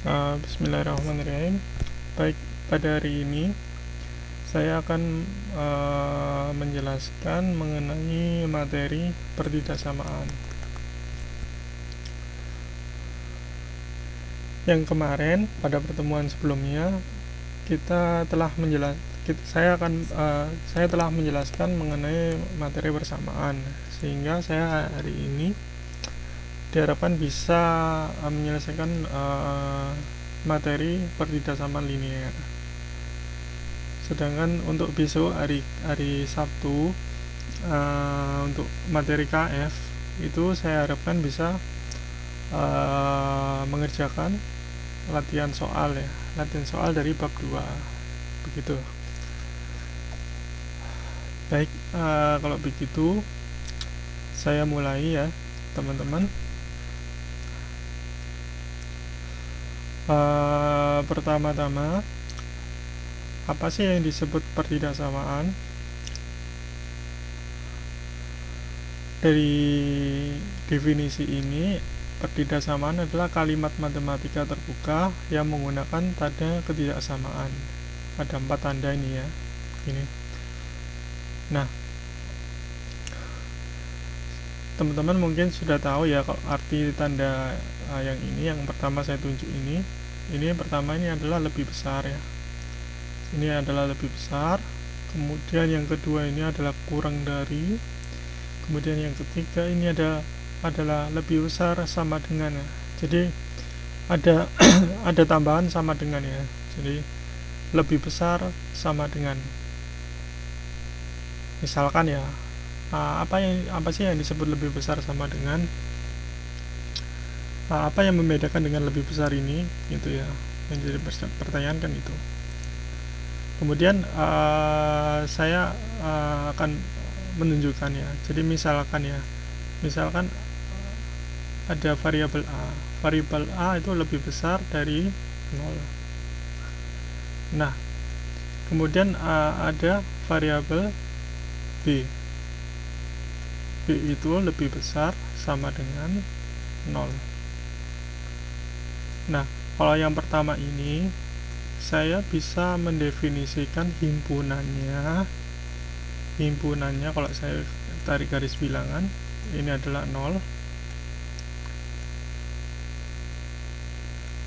Bismillahirrahmanirrahim. Baik, pada hari ini saya akan menjelaskan mengenai materi pertidaksamaan. Yang kemarin pada pertemuan sebelumnya saya telah menjelaskan mengenai materi bersamaan, sehingga saya hari ini diharapkan bisa menyelesaikan materi pertidaksamaan linear. Sedangkan untuk besok hari Sabtu, untuk materi KF itu saya harapkan bisa mengerjakan latihan soal dari bab 2 begitu. Baik, kalau begitu saya mulai ya teman-teman. Pertama-tama, apa sih yang disebut pertidaksamaan? Dari definisi ini, pertidaksamaan adalah kalimat matematika terbuka yang menggunakan tanda ketidaksamaan. Ada 4 tanda ini ya. Ini. Nah, teman-teman mungkin sudah tahu ya kalau arti tanda yang ini, yang pertama saya tunjuk ini pertama ini adalah lebih besar ya. Ini adalah lebih besar. Kemudian yang kedua ini adalah kurang dari. Kemudian yang ketiga ini adalah lebih besar sama dengan ya. Jadi ada ada tambahan sama dengan ya. Jadi lebih besar sama dengan. Misalkan ya, apa sih yang disebut lebih besar sama dengan? Apa yang membedakan dengan lebih besar ini gitu ya, yang jadi pertanyaan kan itu. Kemudian saya akan menunjukkan ya. Jadi misalkan ada variabel A itu lebih besar dari 0. Nah, kemudian ada variabel B itu lebih besar sama dengan 0. Nah, kalau yang pertama ini saya bisa mendefinisikan himpunannya kalau saya tarik garis bilangan, ini adalah 0.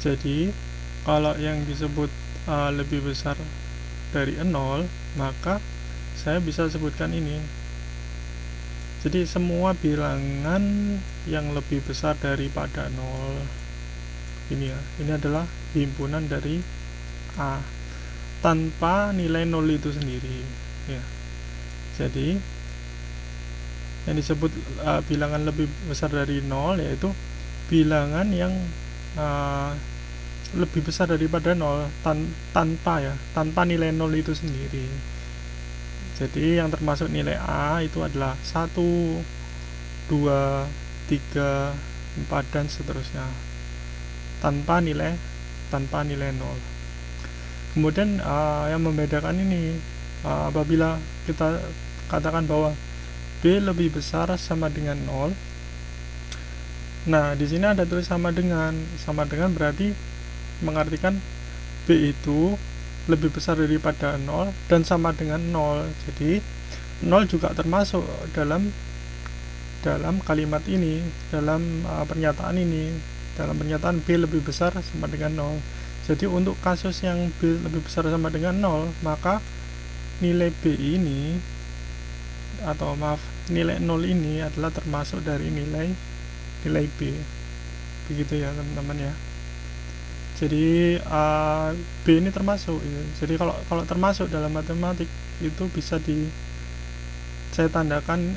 Jadi kalau yang disebut lebih besar dari 0, maka saya bisa sebutkan ini. Jadi semua bilangan yang lebih besar daripada 0 ini ya, ini adalah himpunan dari A tanpa nilai 0 itu sendiri ya. Jadi yang disebut bilangan lebih besar dari 0 yaitu bilangan yang lebih besar daripada 0 tanpa nilai 0 itu sendiri. Jadi yang termasuk nilai A itu adalah 1, 2, 3, 4 dan seterusnya tanpa nilai 0. Kemudian yang membedakan ini apabila kita katakan bahwa B lebih besar sama dengan 0. Nah, di sini ada tulis sama dengan berarti mengartikan B itu lebih besar daripada 0 dan sama dengan 0. Jadi 0 juga termasuk dalam kalimat ini, dalam pernyataan ini, dalam pernyataan B lebih besar sama dengan 0. Jadi untuk kasus yang B lebih besar sama dengan 0, maka nilai B ini nilai 0 ini adalah termasuk dari nilai B. Begitu ya teman-teman ya. Jadi B ini termasuk ya. Jadi kalau termasuk dalam matematik itu bisa saya tandakan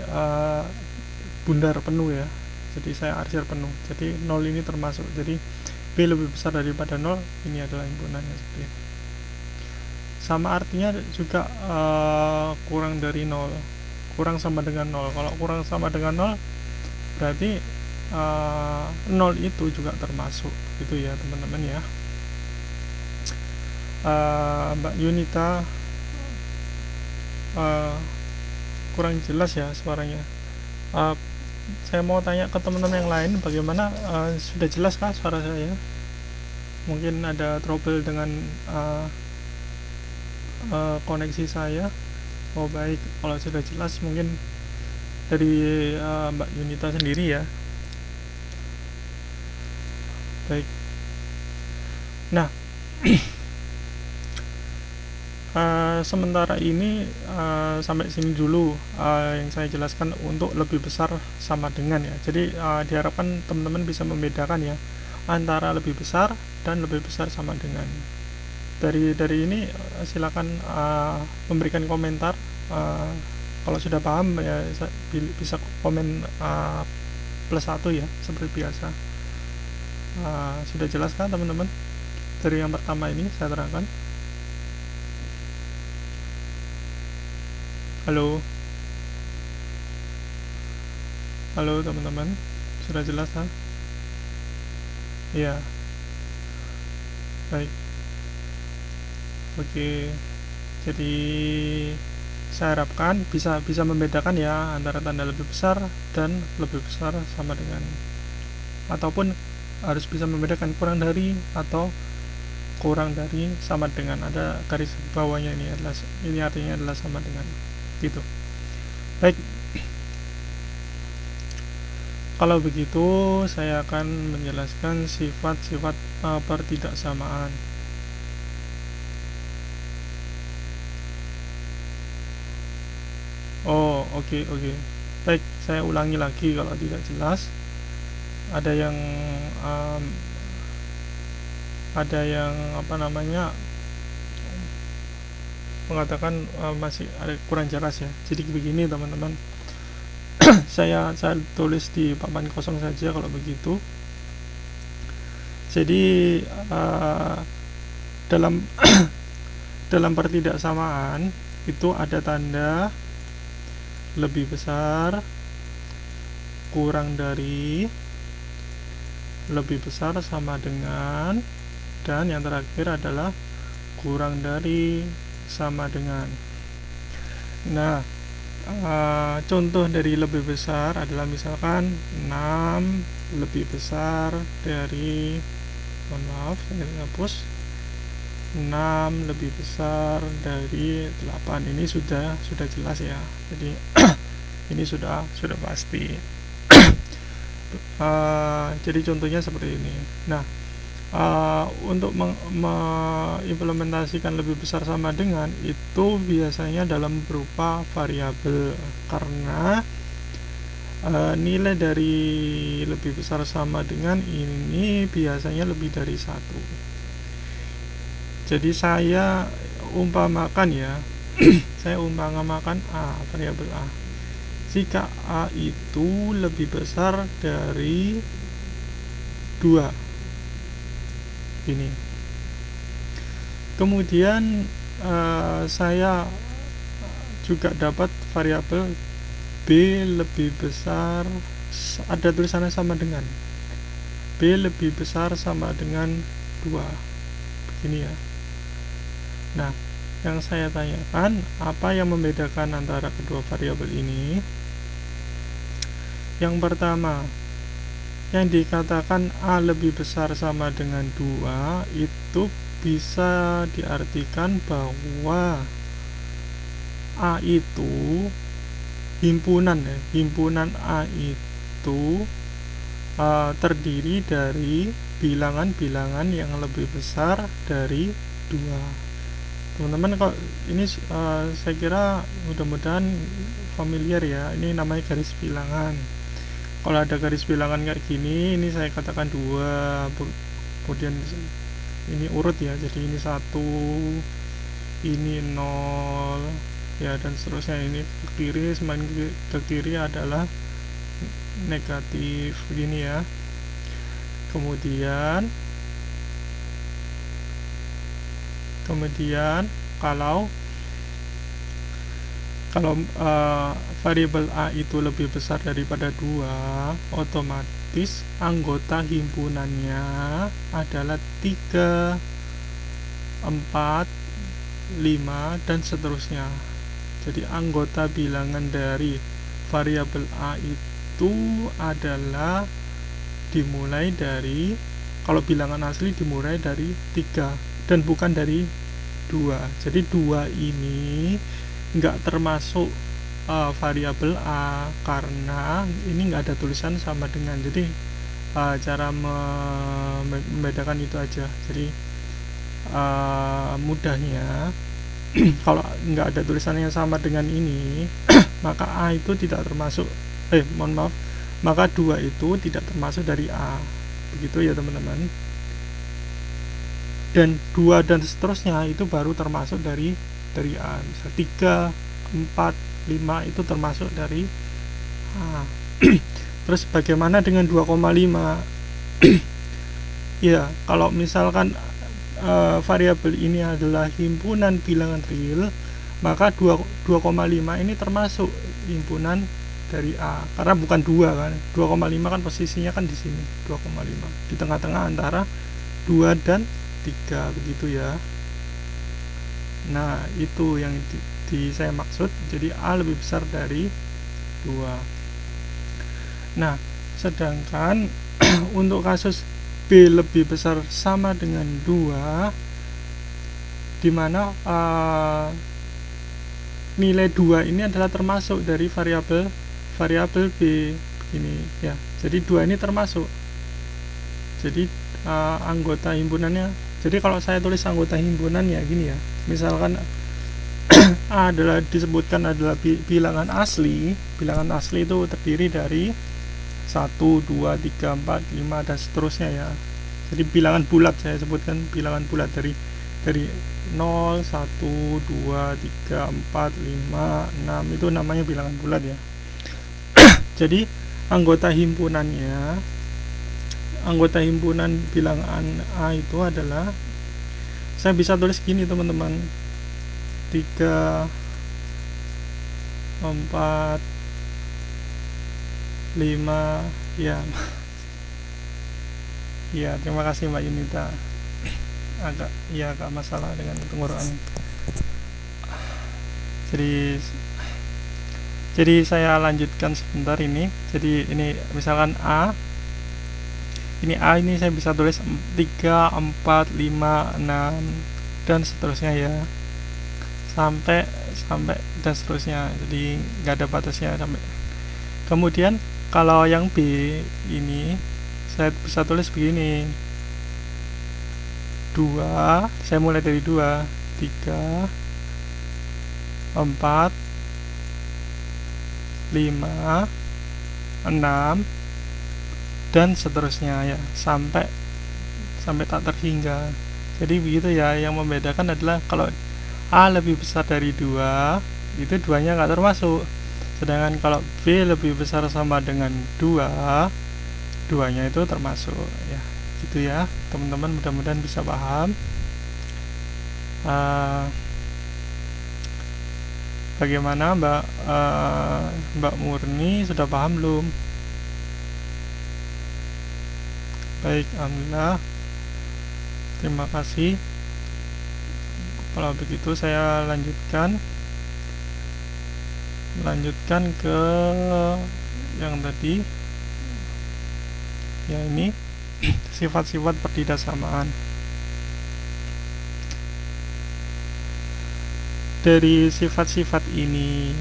bundar penuh ya. Jadi saya arsir penuh. Jadi 0 ini termasuk. Jadi B lebih besar daripada 0, ini adalah himpunannya seperti itu. Sama artinya juga kurang dari 0, kurang sama dengan 0. Kalau kurang sama dengan 0 berarti 0 itu juga termasuk gitu ya teman-teman ya. Mbak Yunita kurang jelas ya suaranya. Saya mau tanya ke teman-teman yang lain, bagaimana, sudah jelas kah suara saya? mungkin ada trouble dengan koneksi saya. Oh baik, kalau sudah jelas mungkin dari Mbak Yunita sendiri ya. Baik. Nah, sementara ini sampai sini dulu yang saya jelaskan untuk lebih besar sama dengan ya. Jadi diharapkan teman-teman bisa membedakan ya antara lebih besar dan lebih besar sama dengan. Dari ini silakan memberikan komentar. Kalau sudah paham ya bisa komen +1 ya seperti biasa. Sudah jelas kan teman-teman? Dari yang pertama ini saya terangkan. Halo teman-teman, sudah jelas kan? Iya. Baik. Oke. Jadi saya harapkan bisa membedakan ya antara tanda lebih besar dan lebih besar sama dengan, ataupun harus bisa membedakan kurang dari atau kurang dari sama dengan. Ada garis bawahnya, ini artinya adalah sama dengan gitu. Baik, kalau begitu saya akan menjelaskan sifat-sifat pertidaksamaan. Oh oke. Baik, saya ulangi lagi kalau tidak jelas. Ada yang mengatakan masih ada kurang jelas ya. Jadi begini teman-teman, saya tulis di papan kosong saja kalau begitu. Jadi dalam dalam pertidaksamaan itu ada tanda lebih besar, kurang dari, lebih besar sama dengan, dan yang terakhir adalah kurang dari sama dengan. Nah, contoh dari lebih besar adalah misalkan 6 lebih besar dari, mohon maaf saya hapus, 6 lebih besar dari 8. Ini sudah jelas ya. Jadi ini sudah pasti. Jadi contohnya seperti ini. Nah, untuk mengimplementasikan lebih besar sama dengan itu biasanya dalam berupa variabel, karena nilai dari lebih besar sama dengan ini biasanya lebih dari 1. Jadi saya umpamakan ya saya umpamakan variabel A. Jika A itu lebih besar dari 2 ini, kemudian saya juga dapat variabel B lebih besar, ada tulisannya sama dengan, B lebih besar sama dengan 2 begini ya. Nah, yang saya tanyakan, apa yang membedakan antara kedua variabel ini? Yang pertama, yang dikatakan A lebih besar sama dengan 2 itu bisa diartikan bahwa A itu himpunan A itu terdiri dari bilangan-bilangan yang lebih besar dari 2. Teman-teman, kalau ini saya kira mudah-mudahan familiar ya. Ini namanya garis bilangan. Kalau ada garis bilangan kayak gini, ini saya katakan 2, kemudian ini urut ya. Jadi ini 1, ini 0 ya, dan seterusnya. Ini ke kiri, semakin ke kiri adalah negatif begini ya. Kemudian kalau variabel A itu lebih besar daripada 2, otomatis anggota himpunannya adalah 3, 4, 5 dan seterusnya. Jadi anggota bilangan dari variabel A itu adalah dimulai dari kalau bilangan asli dimulai dari 3 dan bukan dari 2. Jadi 2 ini nggak termasuk variabel A karena ini nggak ada tulisan sama dengan. Jadi cara membedakan itu aja. Jadi mudahnya kalau nggak ada tulisannya sama dengan ini maka A itu tidak termasuk maka 2 itu tidak termasuk dari A, begitu ya teman-teman. Dan 2 dan seterusnya itu baru termasuk dari A. Misal 3, 4, 5 itu termasuk dari A. Terus bagaimana dengan 2,5? Ya, kalau misalkan variabel ini adalah himpunan bilangan real, maka 2,5 ini termasuk himpunan dari A karena bukan 2 kan. 2,5 kan posisinya kan di sini, 2,5 di tengah-tengah antara 2 dan 3, begitu ya. Nah, itu yang saya maksud. Jadi A lebih besar dari 2. Nah, sedangkan untuk kasus B lebih besar sama dengan 2, di mana nilai 2 ini adalah termasuk dari variabel B begini ya. Jadi 2 ini termasuk. Jadi anggota himpunannya. Jadi kalau saya tulis anggota himpunan ya gini ya. Misalkan A adalah disebutkan adalah bilangan asli. Bilangan asli itu terdiri dari 1, 2, 3, 4, 5 dan seterusnya ya. Jadi bilangan bulat, saya sebutkan bilangan bulat dari 0, 1, 2, 3, 4, 5, 6 itu namanya bilangan bulat ya. Jadi anggota himpunan bilangan A itu adalah, saya bisa tulis gini teman-teman, 3, 4, 5 ya. Ya, terima kasih Mbak Yunita. Agak masalah dengan tenggorokan. Jadi saya lanjutkan sebentar ini. Jadi ini misalkan A. Ini A ini saya bisa tulis 3, 4, 5, 6 dan seterusnya ya. Sampai dan seterusnya. Jadi nggak ada batasnya sampai. Kemudian kalau yang B ini saya bisa tulis begini. 2, saya mulai dari 2, 3, 4, 5, 6 dan seterusnya ya, sampai tak terhingga. Jadi begitu ya. Yang membedakan adalah kalau A lebih besar dari 2, itu 2-nya nggak termasuk. Sedangkan kalau B lebih besar sama dengan 2, 2-nya itu termasuk ya. Gitu ya teman-teman, mudah-mudahan bisa paham. Bagaimana Mbak Murni, sudah paham belum? Baik, alhamdulillah, terima kasih. Kalau begitu saya lanjutkan ke yang tadi ya, ini sifat-sifat pertidaksamaan. Dari sifat-sifat ini,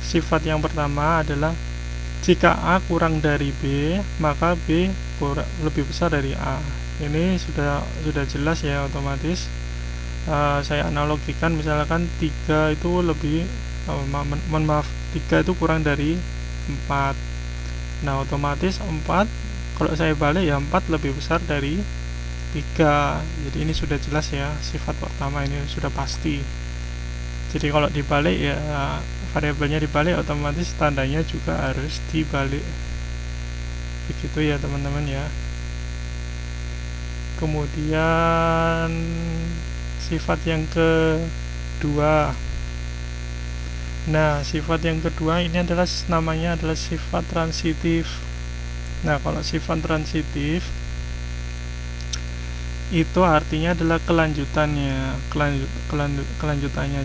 sifat yang pertama adalah jika A kurang dari B, maka B lebih besar dari A. Ini sudah jelas ya, otomatis. Saya analogikan, misalkan 3 itu lebih 3 itu kurang dari 4. Nah, otomatis 4 kalau saya balik ya 4 lebih besar dari 3. Jadi ini sudah jelas ya, sifat pertama ini sudah pasti. Jadi kalau dibalik ya, variabelnya dibalik, otomatis tandanya juga harus dibalik. Begitu ya teman-teman ya. Kemudian sifat yang kedua. Nah, sifat yang kedua ini namanya adalah sifat transitif. Nah, kalau sifat transitif itu artinya adalah kelanjutannya.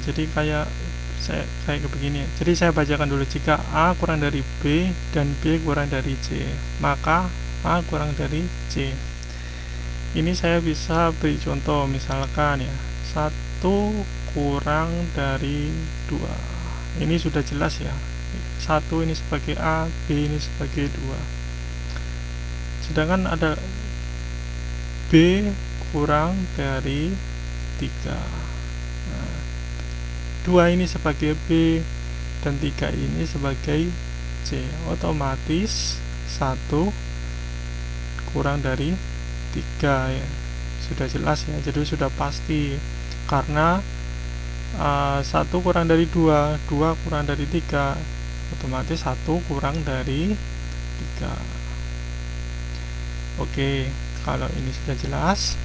Jadi kayak saya kayak begini. Jadi saya bacakan dulu, jika A kurang dari B dan B kurang dari C, maka A kurang dari C. Ini saya bisa beri contoh, misalkan ya, 1 kurang dari 2. Ini sudah jelas ya. 1 ini sebagai A, B ini sebagai 2. Sedangkan ada B kurang dari 3. Nah, 2 ini sebagai B dan 3 ini sebagai C. Otomatis 1 kurang dari 3 ya. Sudah jelas ya, jadi sudah pasti. Karena 1 kurang dari 2, 2 kurang dari 3, otomatis 1 kurang dari 3. Oke, kalau ini sudah jelas,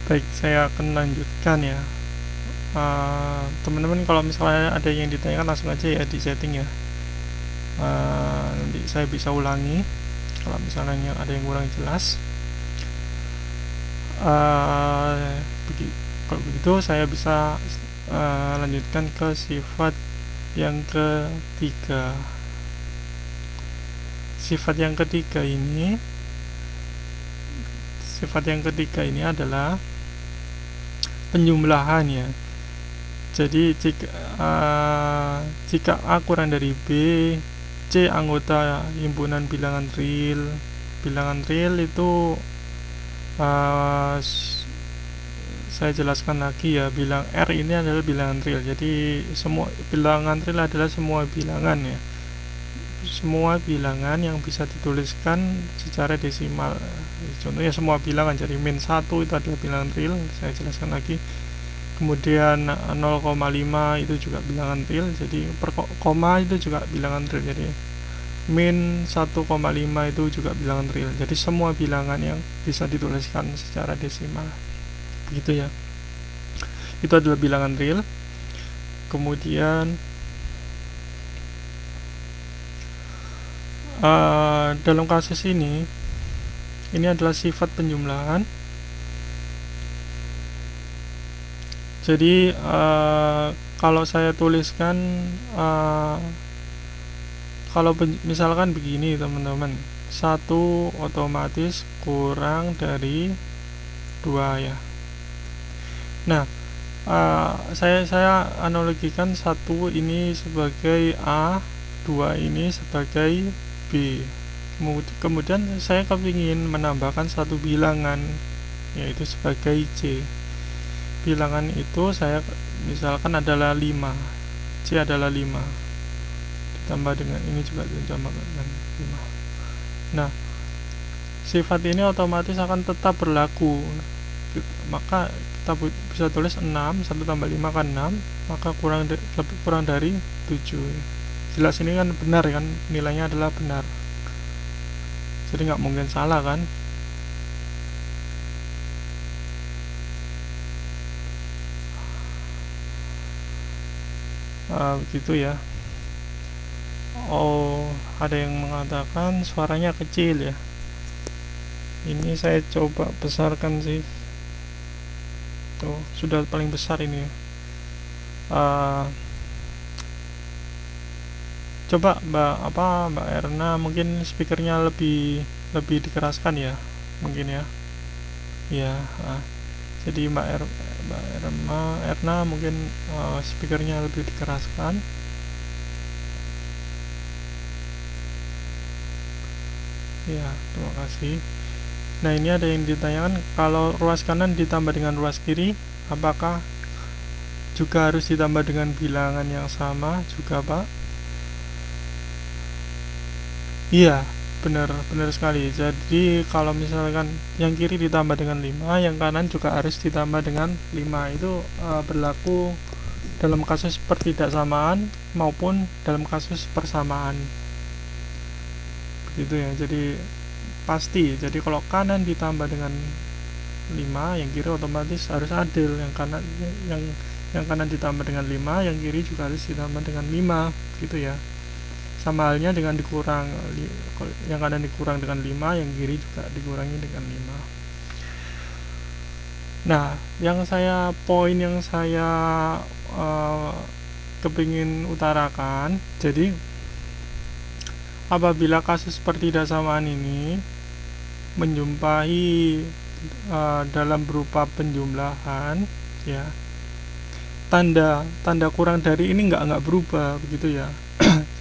baik, saya akan lanjutkan ya. Teman-teman kalau misalnya ada yang ditanyakan langsung aja ya di chatting ya. Nanti saya bisa ulangi kalau misalnya ada yang kurang jelas. Kalau begitu saya bisa lanjutkan ke sifat yang ketiga. Sifat yang ketiga ini adalah penjumlahan ya. Jadi jika A kurang dari B, C anggota himpunan bilangan real. Bilangan real itu saya jelaskan lagi ya, bilang R ini adalah bilangan real. Jadi semua bilangan real adalah semua bilangan ya, semua bilangan yang bisa dituliskan secara desimal. Contohnya semua bilangan, jadi min 1 itu adalah bilangan real, saya jelaskan lagi. Kemudian 0,5 itu juga bilangan real, jadi per koma itu juga bilangan real. Jadi min 1,5 itu juga bilangan real. Jadi semua bilangan yang bisa dituliskan secara desimal, begitu ya, itu adalah bilangan real. Kemudian dalam kasus ini adalah sifat penjumlahan. Jadi kalau saya tuliskan, kalau misalkan begini teman-teman, 1 otomatis kurang dari 2 ya. Nah, saya analogikan 1 ini sebagai A, 2 ini sebagai B. Kemudian saya kepingin menambahkan satu bilangan, yaitu sebagai C. Bilangan itu saya misalkan adalah 5, C adalah 5, ditambah dengan ini juga ditambah dengan 5. Nah, sifat ini otomatis akan tetap berlaku. Maka kita bisa tulis 6, 1 tambah 5 kan 6, maka kurang dari 7. Jelas ini kan benar kan, nilainya adalah benar, jadi nggak mungkin salah kan. Begitu ya. Oh, ada yang mengatakan suaranya kecil ya. Ini saya coba besarkan sih. Tuh, sudah paling besar ini. Coba Mbak Erna, mungkin speakernya lebih dikeraskan ya, mungkin ya. Ya, jadi Mbak Erna mungkin speakernya lebih dikeraskan. Ya, terima kasih. Nah, ini ada yang ditanyakan, kalau ruas kanan ditambah dengan ruas kiri, apakah juga harus ditambah dengan bilangan yang sama juga, Pak? Iya, benar sekali. Jadi kalau misalkan yang kiri ditambah dengan 5, yang kanan juga harus ditambah dengan 5. Itu berlaku dalam kasus pertidaksamaan maupun dalam kasus persamaan, begitu ya. Jadi pasti, jadi kalau kanan ditambah dengan 5, yang kiri otomatis harus adil. Yang kanan ditambah dengan 5, yang kiri juga harus ditambah dengan 5, gitu ya. Sama halnya dengan dikurang, yang kanan dikurang dengan 5, yang kiri juga dikurangi dengan 5. Nah, poin yang saya kepingin utarakan. Jadi apabila kasus pertidaksamaan ini menjumpai dalam berupa penjumlahan, ya, tanda kurang dari ini nggak berubah begitu ya.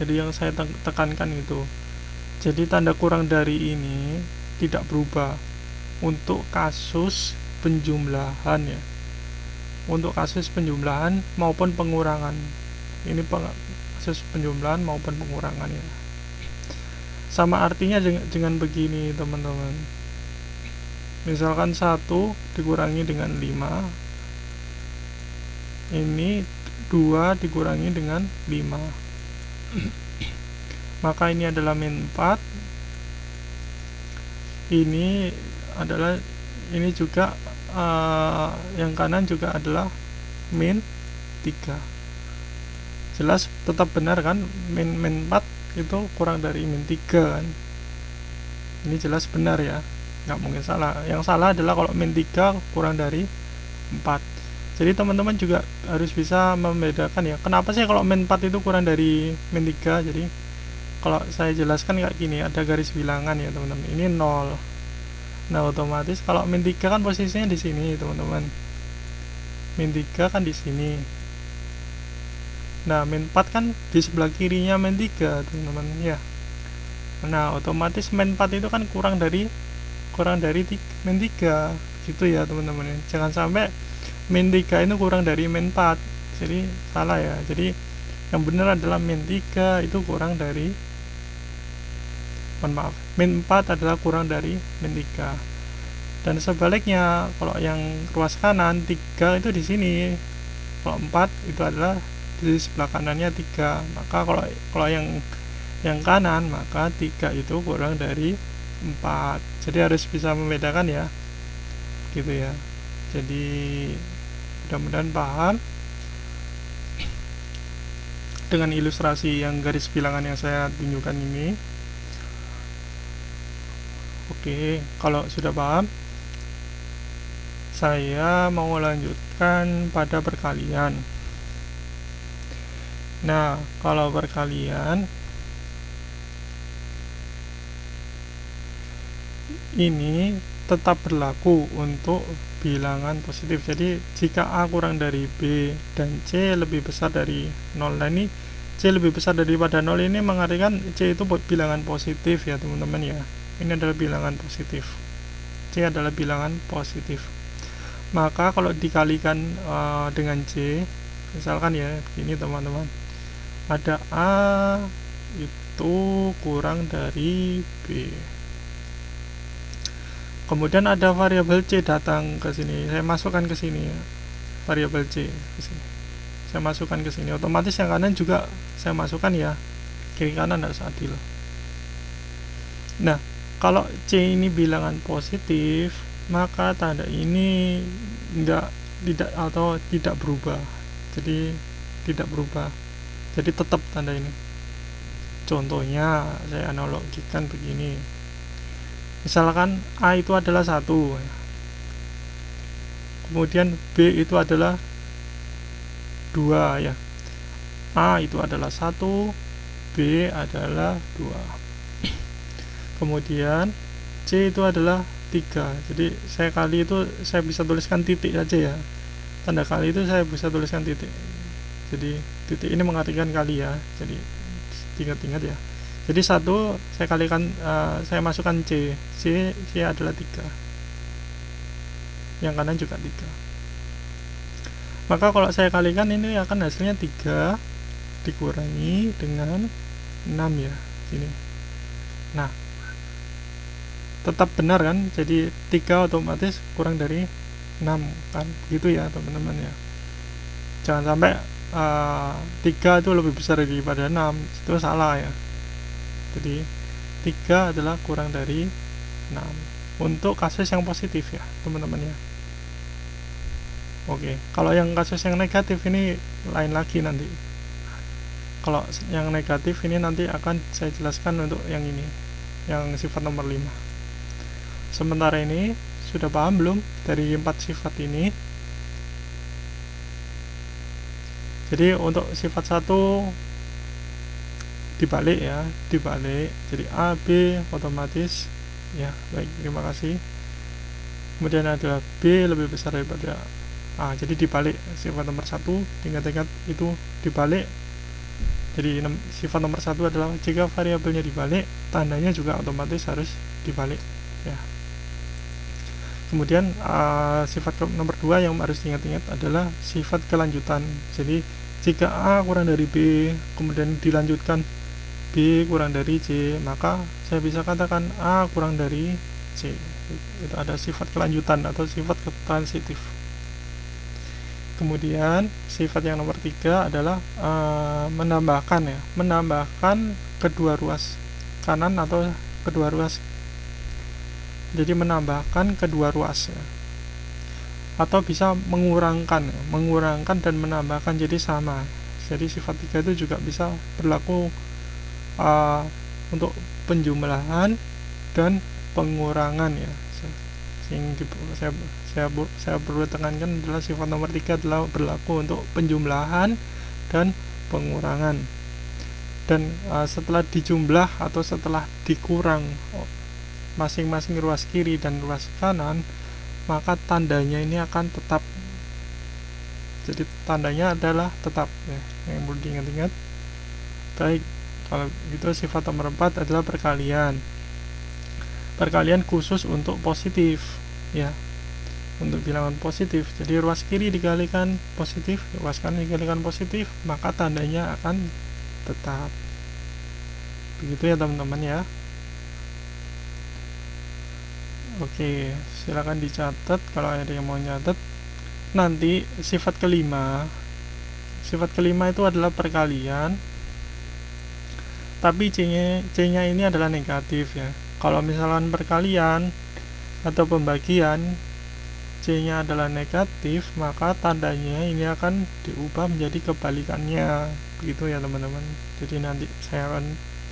Jadi yang saya tekankan itu, jadi tanda kurang dari ini tidak berubah untuk kasus penjumlahan ya, untuk kasus penjumlahan maupun pengurangan. Ini kasus penjumlahan maupun pengurangan ya. Sama artinya dengan begini teman-teman. Misalkan 1 dikurangi dengan 5, ini 2 dikurangi dengan 5, maka ini adalah min 4. Ini adalah, ini juga yang kanan juga adalah min 3. Jelas tetap benar kan, min 4 itu kurang dari min 3 kan. Ini jelas benar ya, nggak mungkin salah. Yang salah adalah kalau min 3 kurang dari 4. Jadi teman-teman juga harus bisa membedakan ya, kenapa sih kalau min 4 itu kurang dari min 3. Jadi kalau saya jelaskan kayak gini, ada garis bilangan ya teman-teman, ini 0. Nah otomatis kalau min 3 kan posisinya di sini teman-teman, min 3 kan di sini. Nah min 4 kan di sebelah kirinya min 3 teman-teman ya. Nah otomatis min 4 itu kan kurang dari min 3 gitu ya teman-teman. Jangan sampai min 3 itu kurang dari min 4, jadi salah ya. Jadi yang benar adalah min 3 itu kurang dari, min 4 adalah kurang dari min 3. Dan sebaliknya, kalau yang ruas kanan 3 itu di sini, kalau 4 itu adalah di sebelah kanannya 3. Maka kalau yang kanan, maka 3 itu kurang dari 4. Jadi harus bisa membedakan ya, gitu ya. Jadi mudah-mudahan paham dengan ilustrasi yang garis bilangan yang saya tunjukkan ini. Oke, kalau sudah paham, saya mau lanjutkan pada perkalian. Nah, kalau perkalian ini tetap berlaku untuk bilangan positif. Jadi jika A kurang dari B dan C lebih besar dari 0. Nah ini C lebih besar daripada 0 ini mengartikan C itu bilangan positif ya teman-teman ya. Ini adalah bilangan positif. C adalah bilangan positif. Maka kalau dikalikan dengan C, misalkan ya ini teman-teman, ada A itu kurang dari B. Kemudian ada variabel C datang ke sini. Saya masukkan ke sini ya. Variabel C ke sini. Saya masukkan ke sini. Otomatis yang kanan juga saya masukkan ya. Kiri kanan harus adil. Nah, kalau C ini bilangan positif, maka tanda ini tidak berubah. Jadi tidak berubah. Jadi tetap tanda ini. Contohnya saya analogikan begini. Misalkan A itu adalah 1, kemudian B itu adalah 2 ya. A itu adalah 1, B adalah 2. Kemudian C itu adalah 3. Jadi saya kali itu saya bisa tuliskan titik saja ya. Tanda kali itu saya bisa tuliskan titik. Jadi titik ini mengartikan kali ya. Jadi ingat-ingat ya. Jadi 1 saya kalikan, saya masukkan C adalah 3. Yang kanan juga 3. Maka kalau saya kalikan ini akan hasilnya 3 dikurangi dengan 6 ya, sini. Nah, tetap benar kan? Jadi 3 otomatis kurang dari 6 kan? Gitu ya, teman-teman ya. Jangan sampai 3 itu lebih besar daripada 6, itu salah ya. Jadi 3 adalah kurang dari 6 untuk kasus yang positif ya teman-teman ya. Oke, kalau yang kasus yang negatif ini lain lagi nanti. Kalau yang negatif ini nanti akan saya jelaskan untuk yang ini, yang sifat nomor 5. Sementara ini sudah paham belum dari 4 sifat ini? Jadi untuk sifat 1 dibalik ya, dibalik. Jadi A, B otomatis ya. Baik, terima kasih. Kemudian adalah B lebih besar daripada A. Jadi dibalik sifat nomor 1, ingat-ingat itu dibalik. Jadi sifat nomor 1 adalah jika variabelnya dibalik, tandanya juga otomatis harus dibalik ya. Kemudian sifat nomor 2 yang harus diingat-ingat adalah sifat kelanjutan. Jadi jika A kurang dari B, kemudian dilanjutkan B kurang dari C, maka saya bisa katakan A kurang dari C. Itu ada sifat kelanjutan atau sifat transitif. Kemudian sifat yang nomor 3 adalah menambahkan ya, menambahkan kedua ruas kanan atau kedua ruas. Jadi menambahkan kedua ruas ya. Atau bisa mengurangkan dan menambahkan jadi sama. Jadi sifat 3 itu juga bisa berlaku untuk penjumlahan dan pengurangan ya. Saya perlu tekankan adalah sifat nomor 3 adalah berlaku untuk penjumlahan dan pengurangan. Dan setelah dijumlah atau setelah dikurang masing-masing ruas kiri dan ruas kanan, maka tandanya ini akan tetap. Jadi tandanya adalah tetap ya, yang perlu diingat-ingat. Baik, kalau gitu sifat nomor 4 adalah perkalian. Perkalian khusus untuk positif ya, untuk bilangan positif. Jadi ruas kiri dikalikan positif, ruas kanan dikalikan positif, maka tandanya akan tetap. Begitu ya teman-teman ya. Oke, silakan dicatat kalau ada yang mau nyatet. Nanti sifat kelima itu adalah perkalian, tapi C-nya ini adalah negatif ya. Kalau misalkan perkalian atau pembagian C-nya adalah negatif, maka tandanya ini akan diubah menjadi kebalikannya. Begitu ya teman-teman. Jadi nanti saya akan,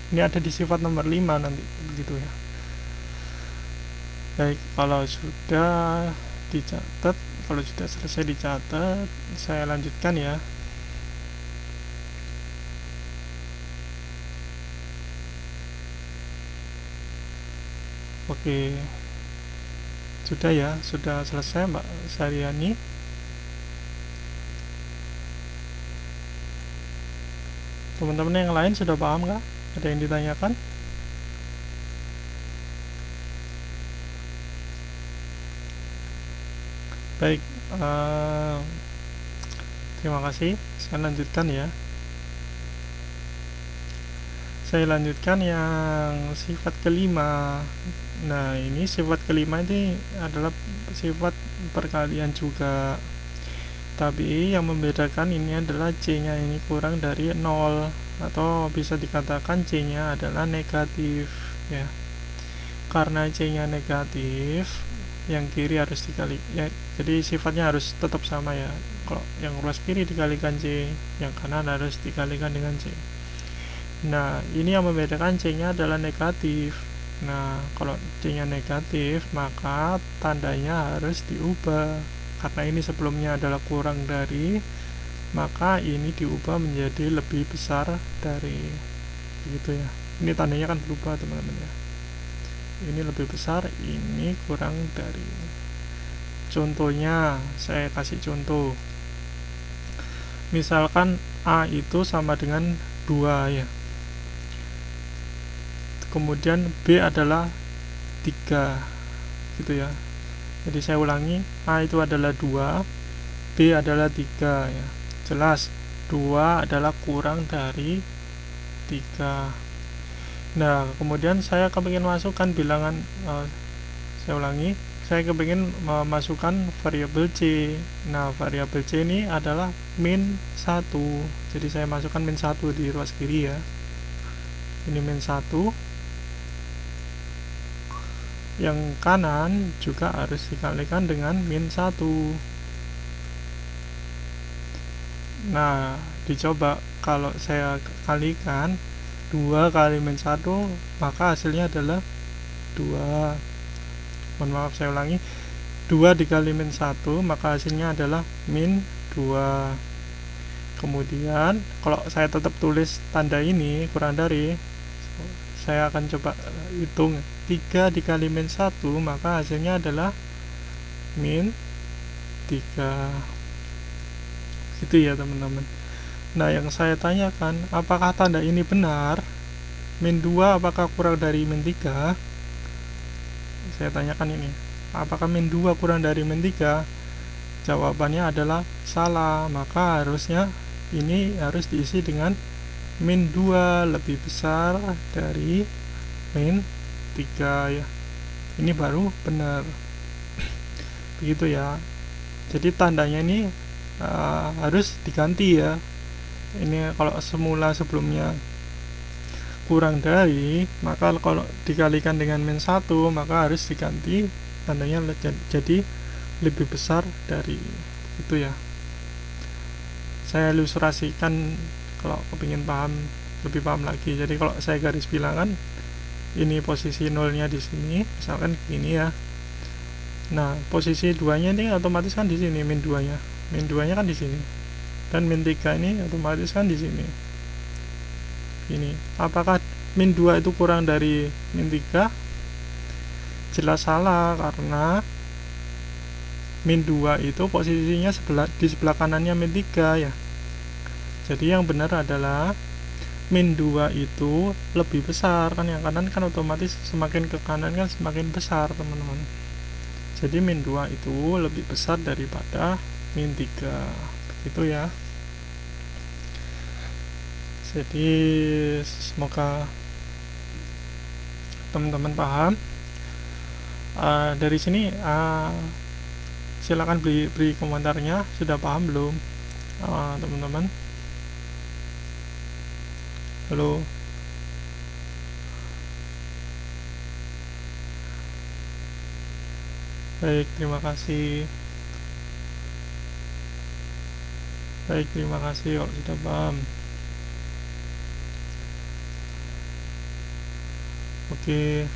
ini ada di sifat nomor 5 nanti, begitu ya. Baik, kalau sudah dicatat, kalau sudah selesai dicatat, saya lanjutkan ya. Oke, sudah ya, sudah selesai Mbak Saryani. Teman-teman yang lain sudah paham nggak? Ada yang ditanyakan? Baik, terima kasih. Saya lanjutkan ya. Saya lanjutkan yang sifat kelima. Nah, ini sifat kelima ini adalah sifat perkalian juga. Tapi yang membedakan ini adalah C-nya ini kurang dari 0, atau bisa dikatakan C-nya adalah negatif ya. Karena C-nya negatif, yang kiri harus dikali ya, jadi sifatnya harus tetap sama ya. Kalau yang ruas kiri dikalikan C, yang kanan harus dikalikan dengan C. Nah, ini yang membedakan C-nya adalah negatif. Nah, kalau C-nya negatif, maka tandanya harus diubah. Karena ini sebelumnya adalah kurang dari, maka ini diubah menjadi lebih besar dari. Begitu ya. Ini tandanya kan berubah, teman-teman ya. Ini lebih besar, ini kurang dari. Contohnya, saya kasih contoh. Misalkan A itu sama dengan 2 ya. Kemudian B adalah 3 gitu ya. Jadi saya ulangi, A itu adalah 2, B adalah 3 ya. Jelas 2 adalah kurang dari 3. Nah, kemudian saya kepingin masukkan bilangan, saya ulangi, saya kepingin memasukkan variabel C. Nah, variabel C ini adalah min 1. Jadi saya masukkan min 1 di ruas kiri ya. Ini min 1. Yang kanan juga harus dikalikan dengan min 1. Nah, dicoba kalau saya kalikan 2 kali min 1, maka hasilnya adalah 2. Mohon maaf, saya ulangi, 2 dikali min 1, maka hasilnya adalah min 2. Kemudian kalau saya tetap tulis tanda ini kurang dari, saya akan coba hitung 3 dikali min 1, maka hasilnya adalah min 3. Gitu ya teman-teman. Nah, yang saya tanyakan, apakah tanda ini benar? Min 2 apakah kurang dari min 3? Saya tanyakan ini, apakah min 2 kurang dari min 3? Jawabannya adalah salah, maka harusnya ini harus diisi dengan min 2 lebih besar dari min 3 ya. Ini baru benar. Begitu ya. Jadi tandanya ini harus diganti ya. Ini kalau sebelumnya kurang dari, maka kalau dikalikan dengan min 1, maka harus diganti tandanya jadi lebih besar dari. Itu ya. Saya ilustrasikan kalau kepingin lebih paham lagi. Jadi kalau saya garis bilangan, ini posisi nolnya di sini, misalkan gini ya. Nah, posisi 2-nya ini otomatis kan di sini, min 2-nya. Min 2-nya kan di sini. Dan min 3 ini otomatis kan di sini. Ini, apakah min 2 itu kurang dari min 3? Jelas salah, karena min 2 itu posisinya di sebelah kanannya min 3 ya. Jadi yang benar adalah min 2 itu lebih besar, kan yang kanan kan otomatis semakin ke kanan kan semakin besar teman-teman. Jadi min 2 itu lebih besar daripada min 3. Begitu ya. Jadi semoga teman-teman paham. Dari sini silakan beri komentarnya, sudah paham belum teman-teman? Halo. Baik, terima kasih. Kalau sudah paham. Oke.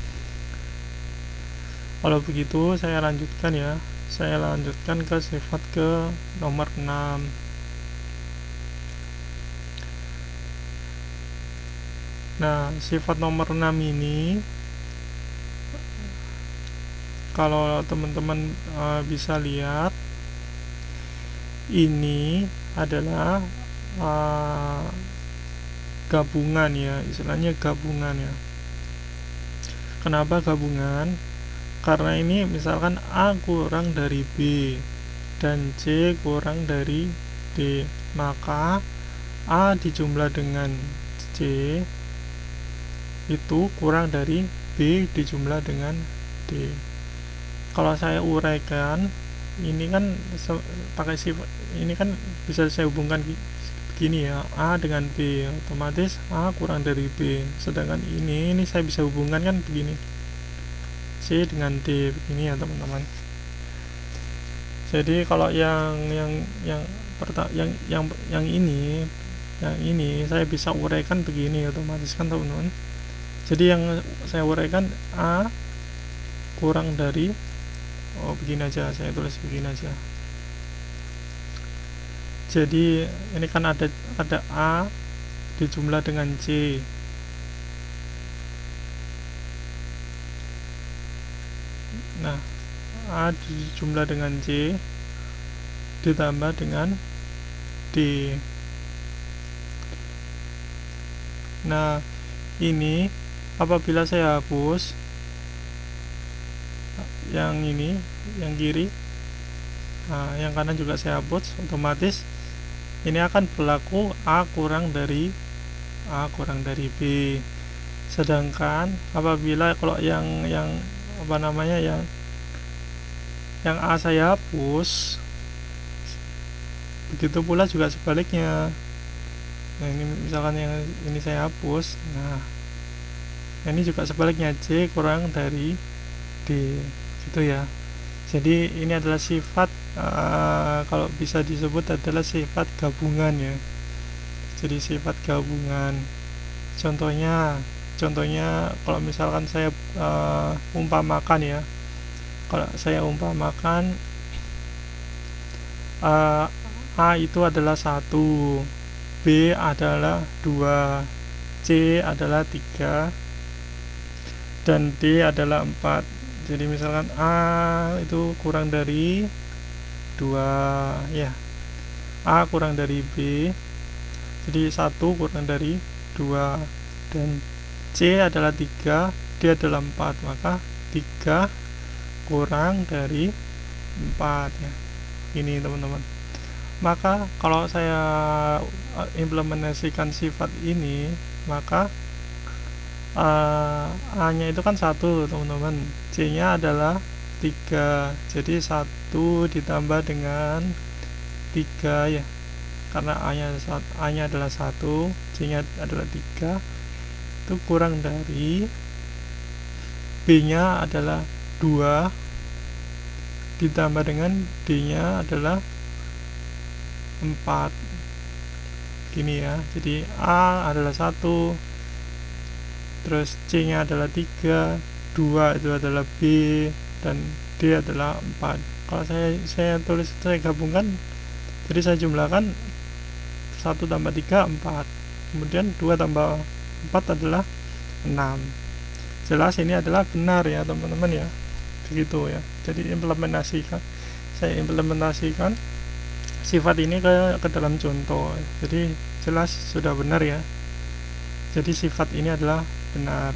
Kalau begitu saya lanjutkan ya. Saya lanjutkan ke sifat ke nomor 6. Nah, sifat nomor 6 ini kalau teman-teman bisa lihat, ini adalah gabungan ya, istilahnya gabungan ya. Kenapa gabungan? Karena ini misalkan A kurang dari B dan C kurang dari D, maka A dijumlah dengan C itu kurang dari B dijumlah dengan D. Kalau saya uraikan, ini kan pakai sifat, ini kan bisa saya hubungkan begini ya, A dengan B, otomatis A kurang dari B. Sedangkan ini saya bisa hubungkan kan begini, C dengan D, begini ya teman-teman. Jadi kalau yang ini saya bisa uraikan begini otomatis kan teman-teman. Jadi yang saya uraikan A kurang dari, begini aja, saya tulis begini aja. Jadi ini kan ada A dijumlah dengan C. Nah, A dijumlah dengan C ditambah dengan D. Nah, ini apabila saya hapus yang ini, yang kiri, yang kanan juga saya hapus, otomatis ini akan berlaku A kurang dari B. Sedangkan apabila kalau yang A saya hapus, begitu pula juga sebaliknya. Nah, ini misalkan yang ini saya hapus, nah ini juga sebaliknya, C kurang dari D, gitu ya. Jadi ini adalah sifat, kalau bisa disebut adalah sifat gabungan ya. Jadi sifat gabungan. Contohnya kalau misalkan saya umpamakan ya, kalau saya umpamakan A itu adalah 1, B adalah 2, C adalah 3, dan D adalah 4. Jadi misalkan A itu kurang dari 2 ya, A kurang dari B, jadi 1 kurang dari 2, dan C adalah 3, D adalah 4, maka 3 kurang dari 4 ya. Ini teman-teman. Maka kalau saya implementasikan sifat ini, maka A nya itu kan 1 teman-teman, C nya adalah 3, jadi 1 ditambah dengan 3 ya, karena A nya adalah 1, C nya adalah 3, itu kurang dari B nya adalah 2 ditambah dengan D nya adalah 4. Gini ya, jadi A adalah 1, terus C nya adalah 3, 2 itu adalah B, dan D adalah 4. Kalau saya tulis, saya gabungkan, jadi saya jumlahkan 1 tambah 3 4, kemudian 2 tambah 4 adalah 6. Jelas ini adalah benar ya teman-teman ya, begitu ya. Jadi saya implementasikan sifat ini ke dalam contoh, jadi jelas sudah benar ya. Jadi sifat ini adalah benar,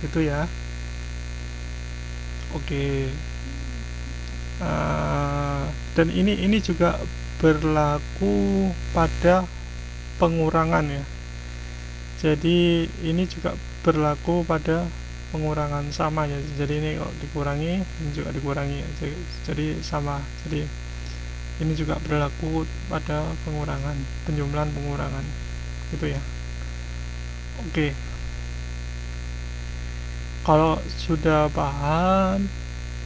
itu ya. Oke. Dan ini juga berlaku pada pengurangan ya. Jadi ini juga berlaku pada pengurangan, sama ya. Jadi ini kalau dikurangi, ini juga dikurangi, jadi sama. Jadi ini juga berlaku pada pengurangan, penjumlahan pengurangan, gitu ya. Oke. Kalau sudah paham,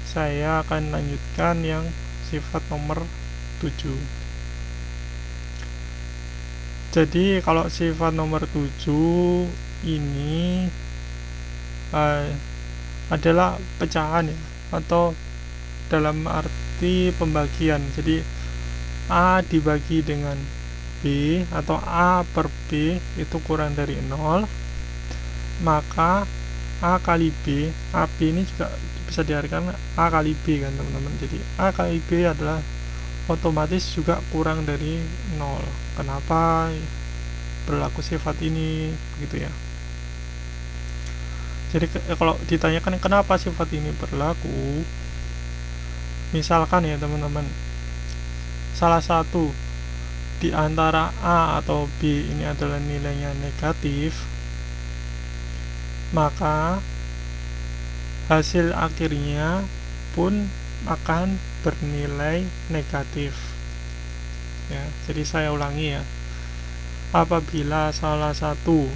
saya akan lanjutkan yang sifat nomor 7. Jadi kalau sifat nomor 7 ini adalah pecahan ya, atau dalam arti pembagian. Jadi A dibagi dengan B atau A per B itu kurang dari 0, maka A kali B, AB ini juga bisa diartikan A kali B kan teman-teman. Jadi A kali B adalah otomatis juga kurang dari 0. Kenapa berlaku sifat ini, begitu ya. Jadi kalau ditanyakan kenapa sifat ini berlaku, misalkan ya teman-teman, salah satu di antara A atau B ini adalah nilainya negatif, maka hasil akhirnya pun akan bernilai negatif ya. Jadi saya ulangi ya, apabila salah satu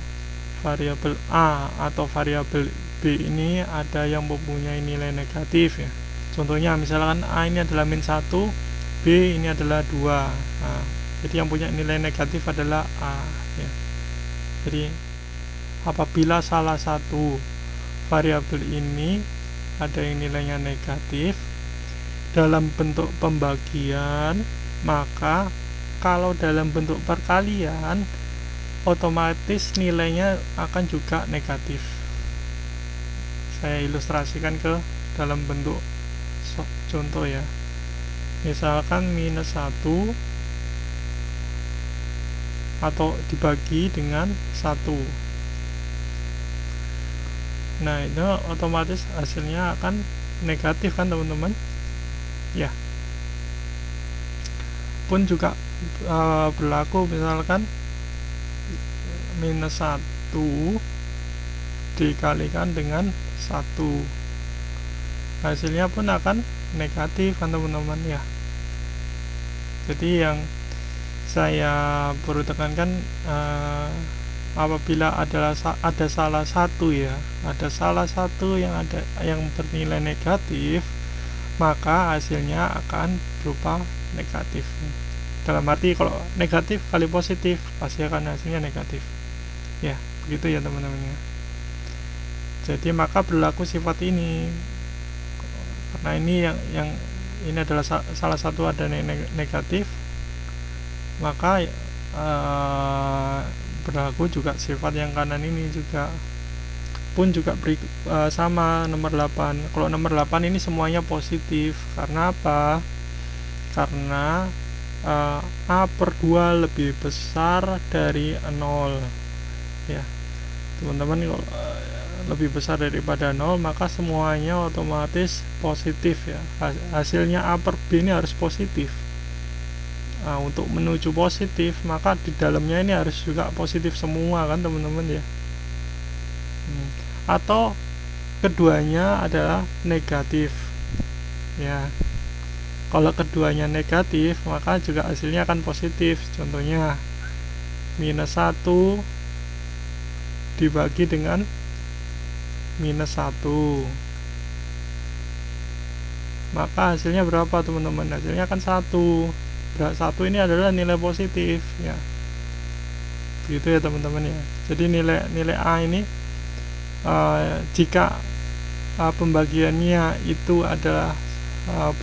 variabel A atau variabel B ini ada yang mempunyai nilai negatif ya, contohnya misalkan A ini adalah -1, B ini adalah 2. Nah, jadi yang punya nilai negatif adalah A ya. Jadi apabila salah satu variabel ini ada yang nilainya negatif dalam bentuk pembagian, maka kalau dalam bentuk perkalian otomatis nilainya akan juga negatif. Saya ilustrasikan ke dalam bentuk contoh ya. Misalkan -1 atau dibagi dengan 1. Nah, itu otomatis hasilnya akan negatif kan teman-teman ya. Pun juga berlaku misalkan -1 dikalikan dengan 1, hasilnya pun akan negatif kan teman-teman ya. Jadi yang saya perlu tekankan, apabila ada salah satu ya, ada salah satu yang bernilai negatif, maka hasilnya akan berupa negatif. Dalam arti kalau negatif kali positif pasti akan hasilnya negatif ya, begitu ya teman-teman ya. Jadi maka berlaku sifat ini, karena ini yang ini adalah salah satu ada negatif, maka berlaku juga sifat yang kanan ini juga pun juga sama nomor 8. Kalau nomor 8 ini semuanya positif. Karena apa? Karena A per 2 lebih besar dari 0 ya teman-teman. Kalau lebih besar daripada 0 maka semuanya otomatis positif ya. Hasilnya A per B ini harus positif. Nah, untuk menuju positif maka di dalamnya ini harus juga positif semua kan teman-teman ya. Atau keduanya adalah negatif ya. Kalau keduanya negatif maka juga hasilnya akan positif. Contohnya minus 1 dibagi dengan minus 1, maka hasilnya berapa teman-teman? Hasilnya akan 1. 1 ini adalah nilai positif ya. Gitu ya teman-teman ya. Jadi nilai A ini jika pembagiannya itu adalah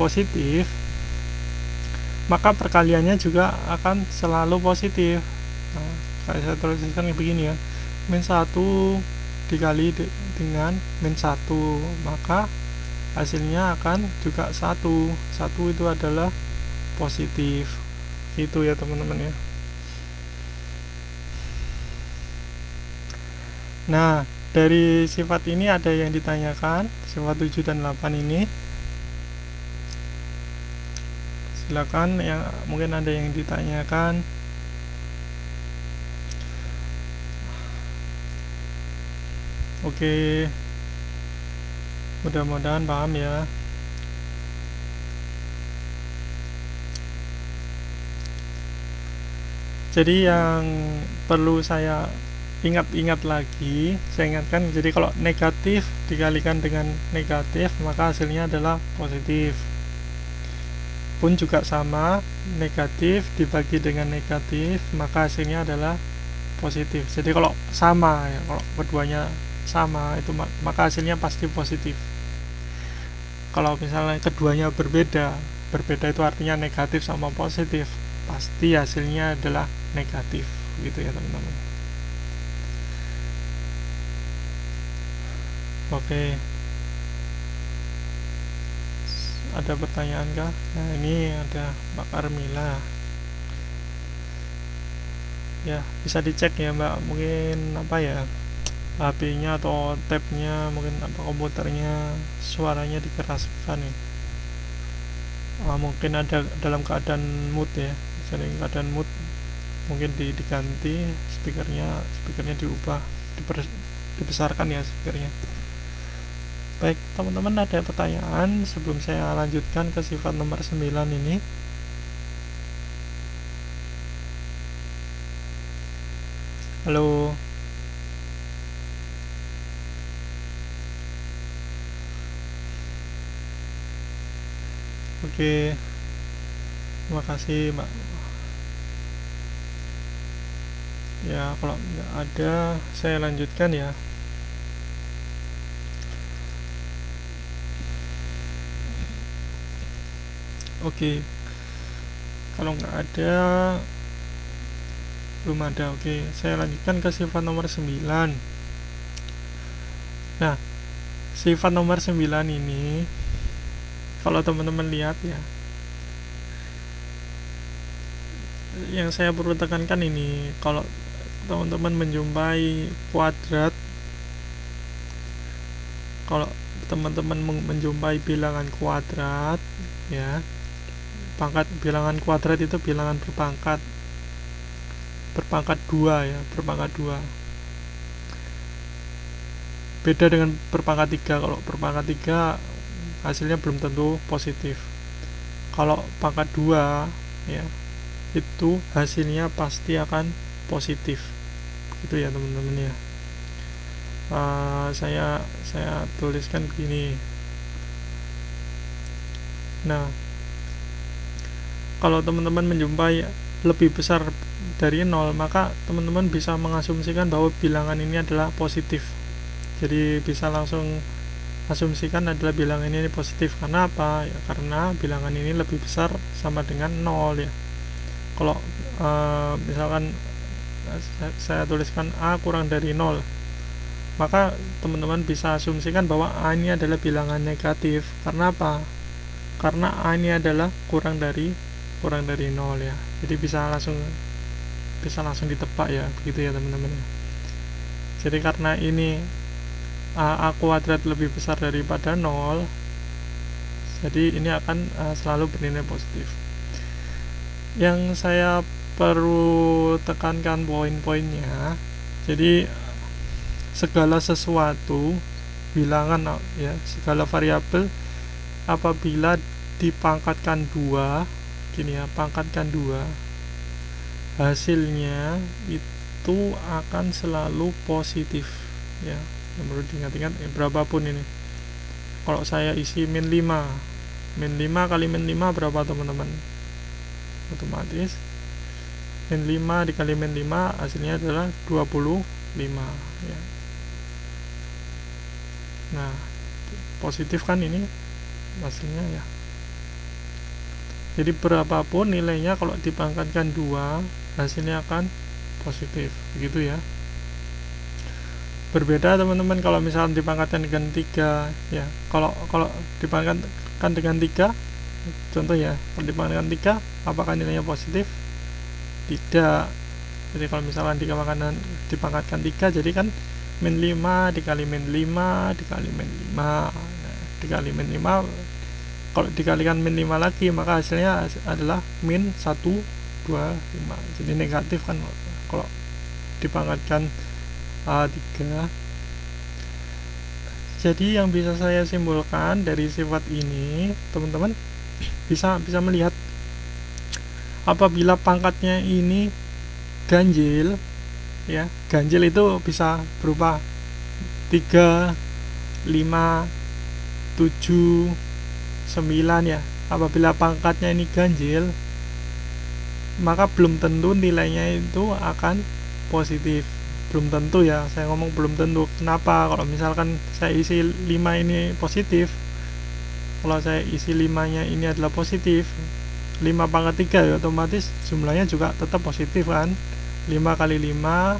positif, maka perkaliannya juga akan selalu positif. Nah, kayak saya tuliskan begini ya, min 1 dikali dengan min 1, maka hasilnya akan juga 1 itu adalah positif. Itu ya teman-teman ya. Nah, dari sifat ini ada yang ditanyakan, sifat 7 dan 8 ini. Silakan, yang mungkin ada yang ditanyakan. Oke, mudah-mudahan paham ya. Jadi yang perlu saya ingat-ingat lagi, saya ingatkan, jadi kalau negatif dikalikan dengan negatif maka hasilnya adalah positif. Pun juga sama, negatif dibagi dengan negatif maka hasilnya adalah positif. Jadi kalau sama ya, kalau keduanya sama itu maka hasilnya pasti positif. Kalau misalnya keduanya berbeda itu artinya negatif sama positif, pasti hasilnya adalah negatif. Gitu ya teman-teman. Oke, ada pertanyaan kah? Nah, ini ada Mbak Carmila ya, bisa dicek ya Mbak, mungkin apa ya, HP-nya atau tabnya, mungkin apa komputernya suaranya dikeraskan ya. Mungkin ada dalam keadaan mood ya, jadi keadaan mood mungkin diganti speakernya diubah, dibesarkan ya speakernya. Baik teman-teman, ada pertanyaan sebelum saya lanjutkan ke sifat nomor 9 ini? Halo. Oke, terima kasih Mbak. Ya kalau nggak ada saya lanjutkan ya. Oke, kalau nggak ada, belum ada. Oke, saya lanjutkan ke sifat nomor 9. Nah, sifat nomor 9 ini kalau teman-teman lihat ya, yang saya perlu tekankan ini, kalau teman-teman menjumpai kuadrat, kalau teman-teman menjumpai bilangan kuadrat ya, pangkat bilangan kuadrat itu bilangan berpangkat 2 ya, berpangkat 2. Beda dengan berpangkat 3. Kalau berpangkat 3 hasilnya belum tentu positif. Kalau pangkat 2 ya, itu hasilnya pasti akan positif. Gitu ya teman-teman ya. Saya tuliskan begini. Nah, kalau teman-teman menjumpai lebih besar dari 0, maka teman-teman bisa mengasumsikan bahwa bilangan ini adalah positif. Jadi bisa langsung asumsikan adalah bilangan ini positif. Karena apa? Ya, karena bilangan ini lebih besar sama dengan 0 ya. Kalau misalkan saya tuliskan A kurang dari 0, maka teman-teman bisa asumsikan bahwa A ini adalah bilangan negatif. Karena apa? Karena A ini adalah kurang dari 0 ya. Jadi bisa langsung ditebak ya, begitu ya teman-teman. Jadi karena ini A kuadrat lebih besar daripada 0, jadi ini akan selalu bernilai positif. Yang saya perlu tekankan poin-poinnya, jadi segala sesuatu bilangan ya, segala variabel apabila dipangkatkan 2, gini ya, pangkatkan 2, hasilnya itu akan selalu positif ya. Yang perlu diingat-ingat berapapun ini. Kalau saya isi min 5 kali min 5 berapa teman-teman? Otomatis min 5 dikali min 5 hasilnya adalah 25 ya. Nah, positif kan ini hasilnya ya. Jadi berapapun nilainya kalau dipangkatkan 2 hasilnya akan positif, begitu ya. Berbeda teman-teman kalau misalnya dipangkatkan dengan 3 ya. Kalau dipangkatkan dengan 3, contoh ya, kalau dipangkatkan 3 apakah nilainya positif? Tidak. Jadi kalau misalnya dipangkatkan 3, jadi kan min 5 dikali min 5 dikali min 5 dikali min 5, kalau dikalikan min 5 lagi maka hasilnya adalah min 125. Jadi negatif kan kalau dipangkatkan 3. Jadi yang bisa saya simpulkan dari sifat ini, teman-teman bisa melihat apabila pangkatnya ini ganjil ya, ganjil itu bisa berupa 3, 5, 7, 9 ya. Apabila pangkatnya ini ganjil, maka belum tentu nilainya itu akan positif. Belum tentu ya, saya ngomong belum tentu. Kenapa? Kalau misalkan saya isi 5 ini positif, kalau saya isi 5 nya ini adalah positif, 5 pangkat 3 ya, otomatis jumlahnya juga tetap positif kan. 5 kali 5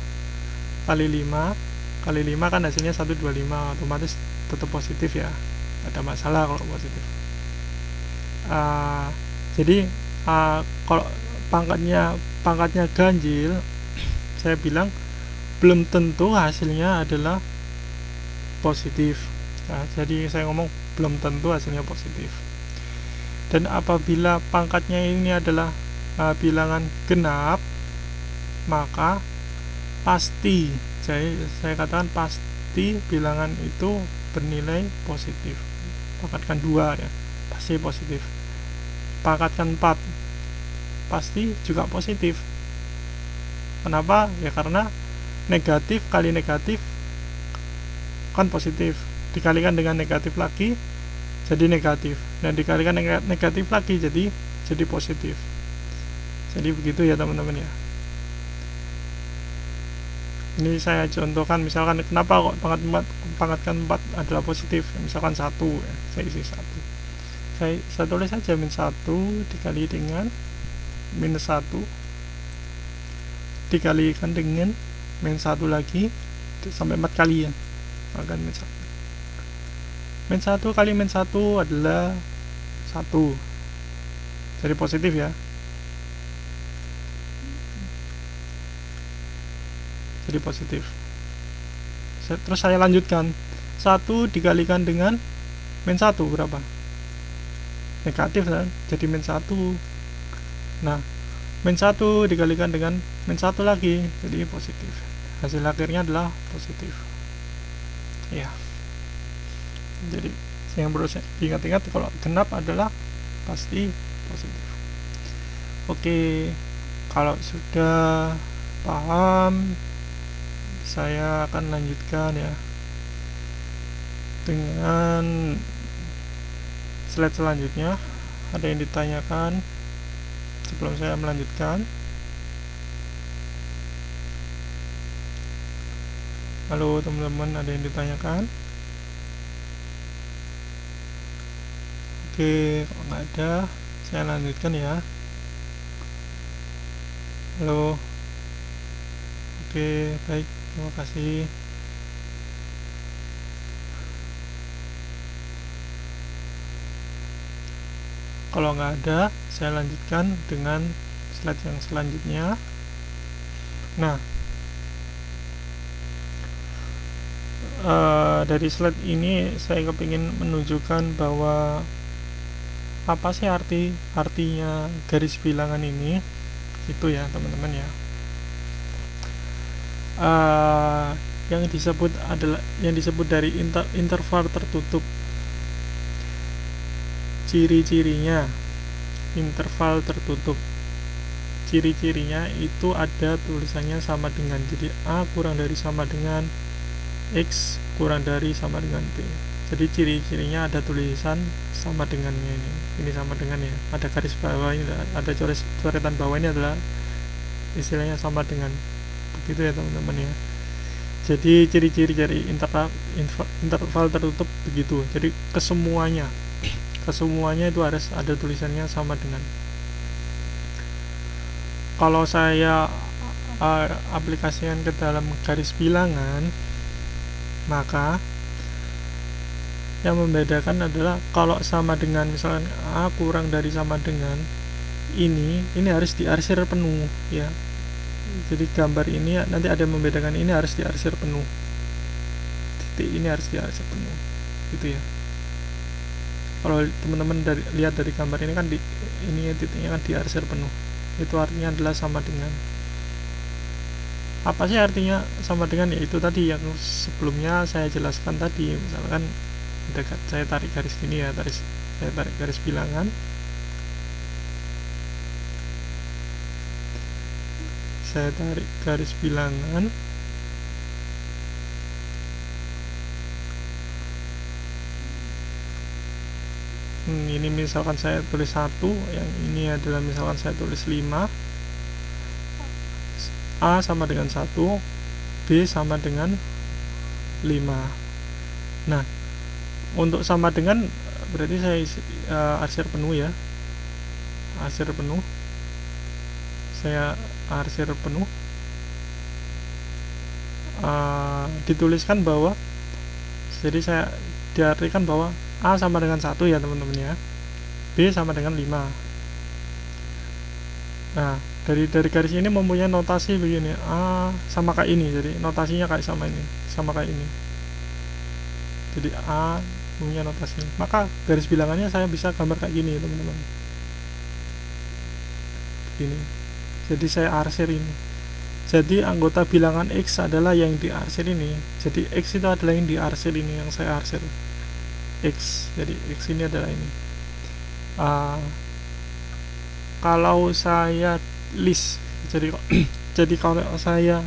kali 5 kali 5 kan hasilnya 125, otomatis tetap positif ya, ada masalah kalau positif. Jadi kalau pangkatnya ganjil, saya bilang belum tentu hasilnya adalah positif. Nah, jadi saya ngomong belum tentu hasilnya positif. Dan apabila pangkatnya ini adalah bilangan genap, maka pasti, saya katakan pasti bilangan itu bernilai positif. Pangkatkan 2 ya, pasti positif. Pangkatkan 4 pasti juga positif. Kenapa? Ya karena negatif kali negatif kan positif, dikalikan dengan negatif lagi jadi negatif, dan dikalikan dengan negatif lagi jadi positif. Jadi begitu ya teman-teman ya. Ini saya contohkan, misalkan kenapa kok pangkatkan 4 adalah positif, misalkan 1 ya, saya isi 1, saya tulis saja min 1 dikali dengan minus 1 dikalikan dengan min 1 lagi sampai 4 kali ya, maka min 1 kali min 1 adalah 1, jadi positif ya, jadi positif. Terus saya lanjutkan, 1 dikalikan dengan min 1 berapa? Negatif kan, jadi min 1. Nah, min 1 dikalikan dengan min 1 lagi jadi positif, hasil akhirnya adalah positif ya. Jadi yang perlu diingat-ingat, kalau genap adalah pasti positif. Oke, kalau sudah paham, saya akan lanjutkan ya dengan slide selanjutnya. Ada yang ditanyakan sebelum saya melanjutkan? Halo teman-teman, ada yang ditanyakan? Oke, kalau nggak ada, saya lanjutkan ya. Halo. Oke, baik, terima kasih. Kalau nggak ada, saya lanjutkan dengan slide yang selanjutnya. Nah, dari slide ini saya kepingin menunjukkan bahwa apa sih artinya garis bilangan ini, itu ya teman-teman ya. Yang disebut dari interval tertutup. Ciri-cirinya interval tertutup, ciri-cirinya itu ada tulisannya sama dengan, jadi A kurang dari sama dengan X kurang dari sama dengan B. Jadi ciri-cirinya ada tulisan sama dengannya, ini sama dengan ya, ada garis bawah ini, ada coretan bawah ini adalah istilahnya sama dengan, begitu ya teman-teman ya. Jadi ciri-ciri dari interval tertutup begitu. Jadi kesemuanya itu harus ada tulisannya sama dengan. Kalau saya aplikasikan ke dalam garis bilangan, maka yang membedakan adalah kalau sama dengan misalkan A kurang dari sama dengan ini harus diarsir penuh ya. Jadi gambar ini nanti ada yang membedakan, ini harus diarsir penuh, titik ini harus diarsir penuh, gitu ya. Kalau teman-teman lihat dari gambar ini kan ini titiknya kan diarsir penuh, itu artinya adalah sama dengan. Apa sih artinya sama dengan? Yaitu tadi yang sebelumnya saya jelaskan tadi. Misalkan saya tarik garis gini ya, saya tarik garis bilangan, ini misalkan saya tulis 1, yang ini adalah misalkan saya tulis 5, A sama dengan 1, B sama dengan 5. Nah, untuk sama dengan berarti saya arsir penuh ya, saya arsir penuh, dituliskan bahwa, jadi saya diartikan bahwa A sama dengan 1 ya teman-teman ya, B sama dengan 5. Nah, dari garis ini mempunyai notasi begini, A sama kayak ini, jadi notasinya kayak sama kayak ini. Jadi A punya notasi, maka garis bilangannya saya bisa gambar kayak gini teman-teman, begini. Jadi saya arsir ini, jadi anggota bilangan X adalah yang diarsir ini, jadi X itu adalah yang diarsir ini, yang saya arsir X, jadi X ini adalah ini. Kalau saya list, jadi kalau saya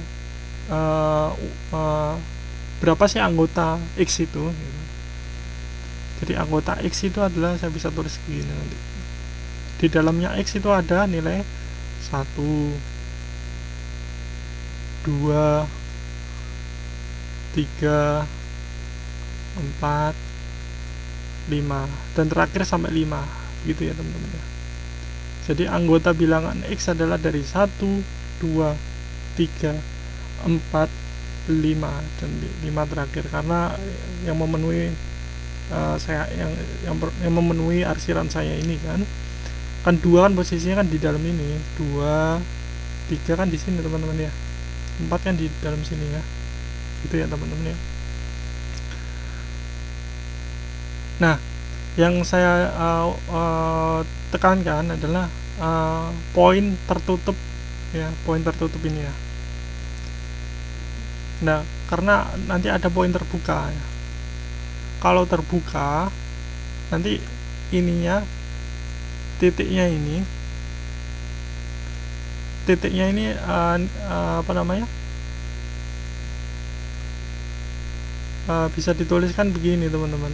berapa sih anggota X itu gitu. Jadi anggota X itu adalah, saya bisa tulis begini nanti, di dalamnya X itu ada nilai 1, 2, 3, 4, 5, dan terakhir sampai 5, gitu ya teman-teman ya. Jadi anggota bilangan X adalah dari 1, 2, 3, 4, 5, dan 5 terakhir, karena yang memenuhi yang memenuhi arsiran saya ini kan 2 kan posisinya kan di dalam ini, 2, 3 kan di sini teman-teman ya, 4 kan di dalam sini ya, gitu ya teman-teman ya. Nah, yang saya tekankan adalah poin tertutup ya, poin tertutup ini ya. Nah, karena nanti ada poin terbuka ya. Kalau terbuka nanti ininya titiknya ini apa namanya, bisa dituliskan begini teman-teman,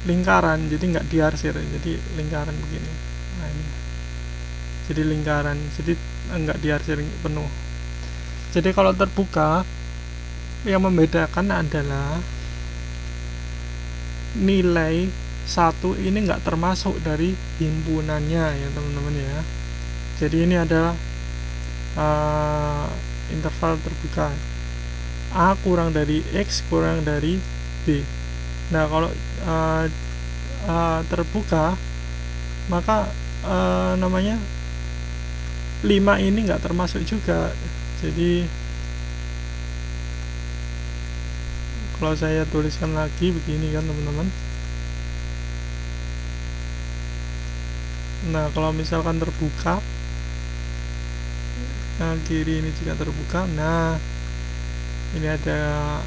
lingkaran, jadi nggak diarsir, jadi lingkaran begini. Nah ini jadi lingkaran, jadi nggak diarsir penuh. Jadi kalau terbuka, yang membedakan adalah nilai 1 ini nggak termasuk dari himpunannya ya teman-teman ya. Jadi ini adalah interval terbuka, A kurang dari X kurang dari B. Nah kalau terbuka, maka namanya 5 ini nggak termasuk juga. Jadi kalau saya tuliskan lagi begini kan teman-teman. Nah kalau misalkan terbuka, nah kiri ini juga terbuka. Nah ini ada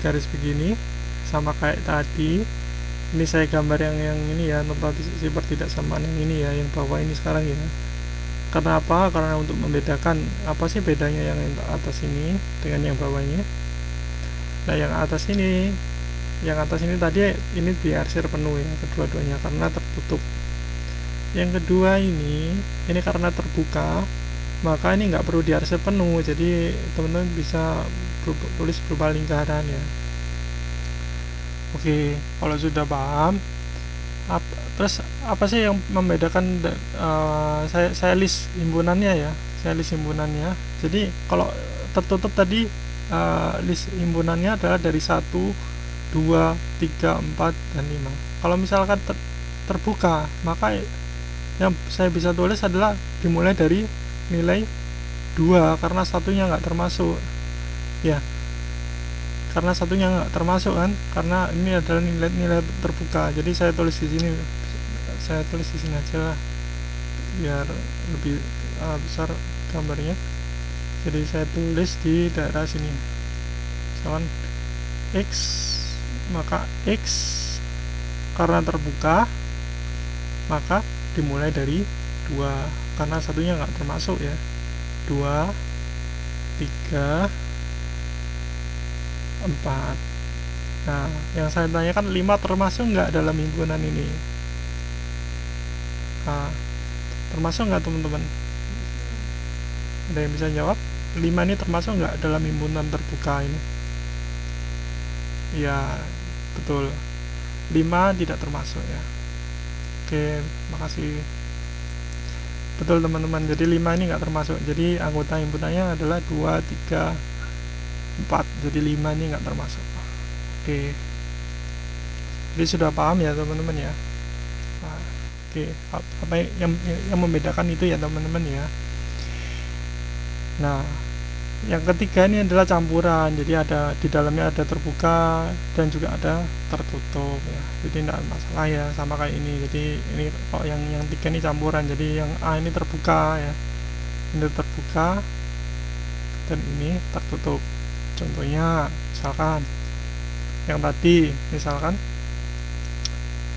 garis begini sama kayak tadi. Ini saya gambar yang ini ya, notasi sifar tidak samaan yang ini ya, yang bawah ini sekarang ya. Karena apa? Karena untuk membedakan apa sih bedanya yang atas ini dengan yang bawahnya. Nah yang atas ini tadi ini diarsir penuh ya, kedua-duanya karena tertutup. Yang kedua ini karena terbuka, maka ini nggak perlu diarsir penuh, jadi teman-teman bisa tulis berupa lingkaran ya. Oke, kalau sudah paham, terus apa sih yang membedakan? Saya list himpunannya ya, jadi kalau tertutup tadi list himpunannya adalah dari 1, 2, 3, 4, dan 5. Kalau misalkan terbuka, maka yang saya bisa tulis adalah dimulai dari nilai 2 karena satunya nggak termasuk ya, karena satunya nggak termasuk kan, karena ini adalah nilai terbuka. Jadi saya tulis di sini aja lah biar lebih besar gambarnya. Jadi saya tulis di daerah sini, misalkan X, maka X karena terbuka maka dimulai dari 2 karena satunya nggak termasuk ya. 2, 3, 4. Nah yang saya tanyakan 5 termasuk nggak dalam himpunan ini? Nah, termasuk nggak teman-teman? Ada yang bisa jawab? 5 ini termasuk nggak dalam himpunan terbuka ini? Ya betul, 5 tidak termasuk ya. Oke, makasih. Betul teman-teman, jadi 5 ini nggak termasuk. Jadi anggota himpunannya adalah 2, 3, 4. Jadi 5 ini nggak termasuk. Oke, jadi sudah paham ya teman-teman ya. Nah, oke, apa yang membedakan itu ya teman-teman ya. Nah yang ketiga ini adalah campuran, jadi ada di dalamnya ada terbuka dan juga ada tertutup ya, jadi tidak masalah ya, sama kayak ini. Jadi ini kalau yang 3 ini campuran, jadi yang A ini terbuka ya, ini terbuka dan ini tertutup. Contohnya misalkan yang tadi,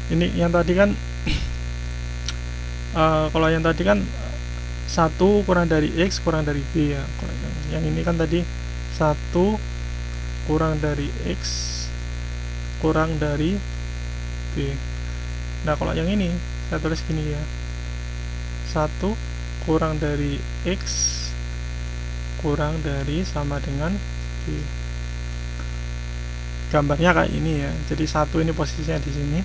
ini yang tadi kan kalau yang tadi kan 1 kurang dari X kurang dari B ya. Kalau yang ini kan tadi 1 kurang dari X kurang dari B. Nah kalau yang ini saya tulis gini ya, 1 kurang dari X kurang dari sama dengan B. Gambarnya kayak ini ya, jadi 1 ini posisinya di sini,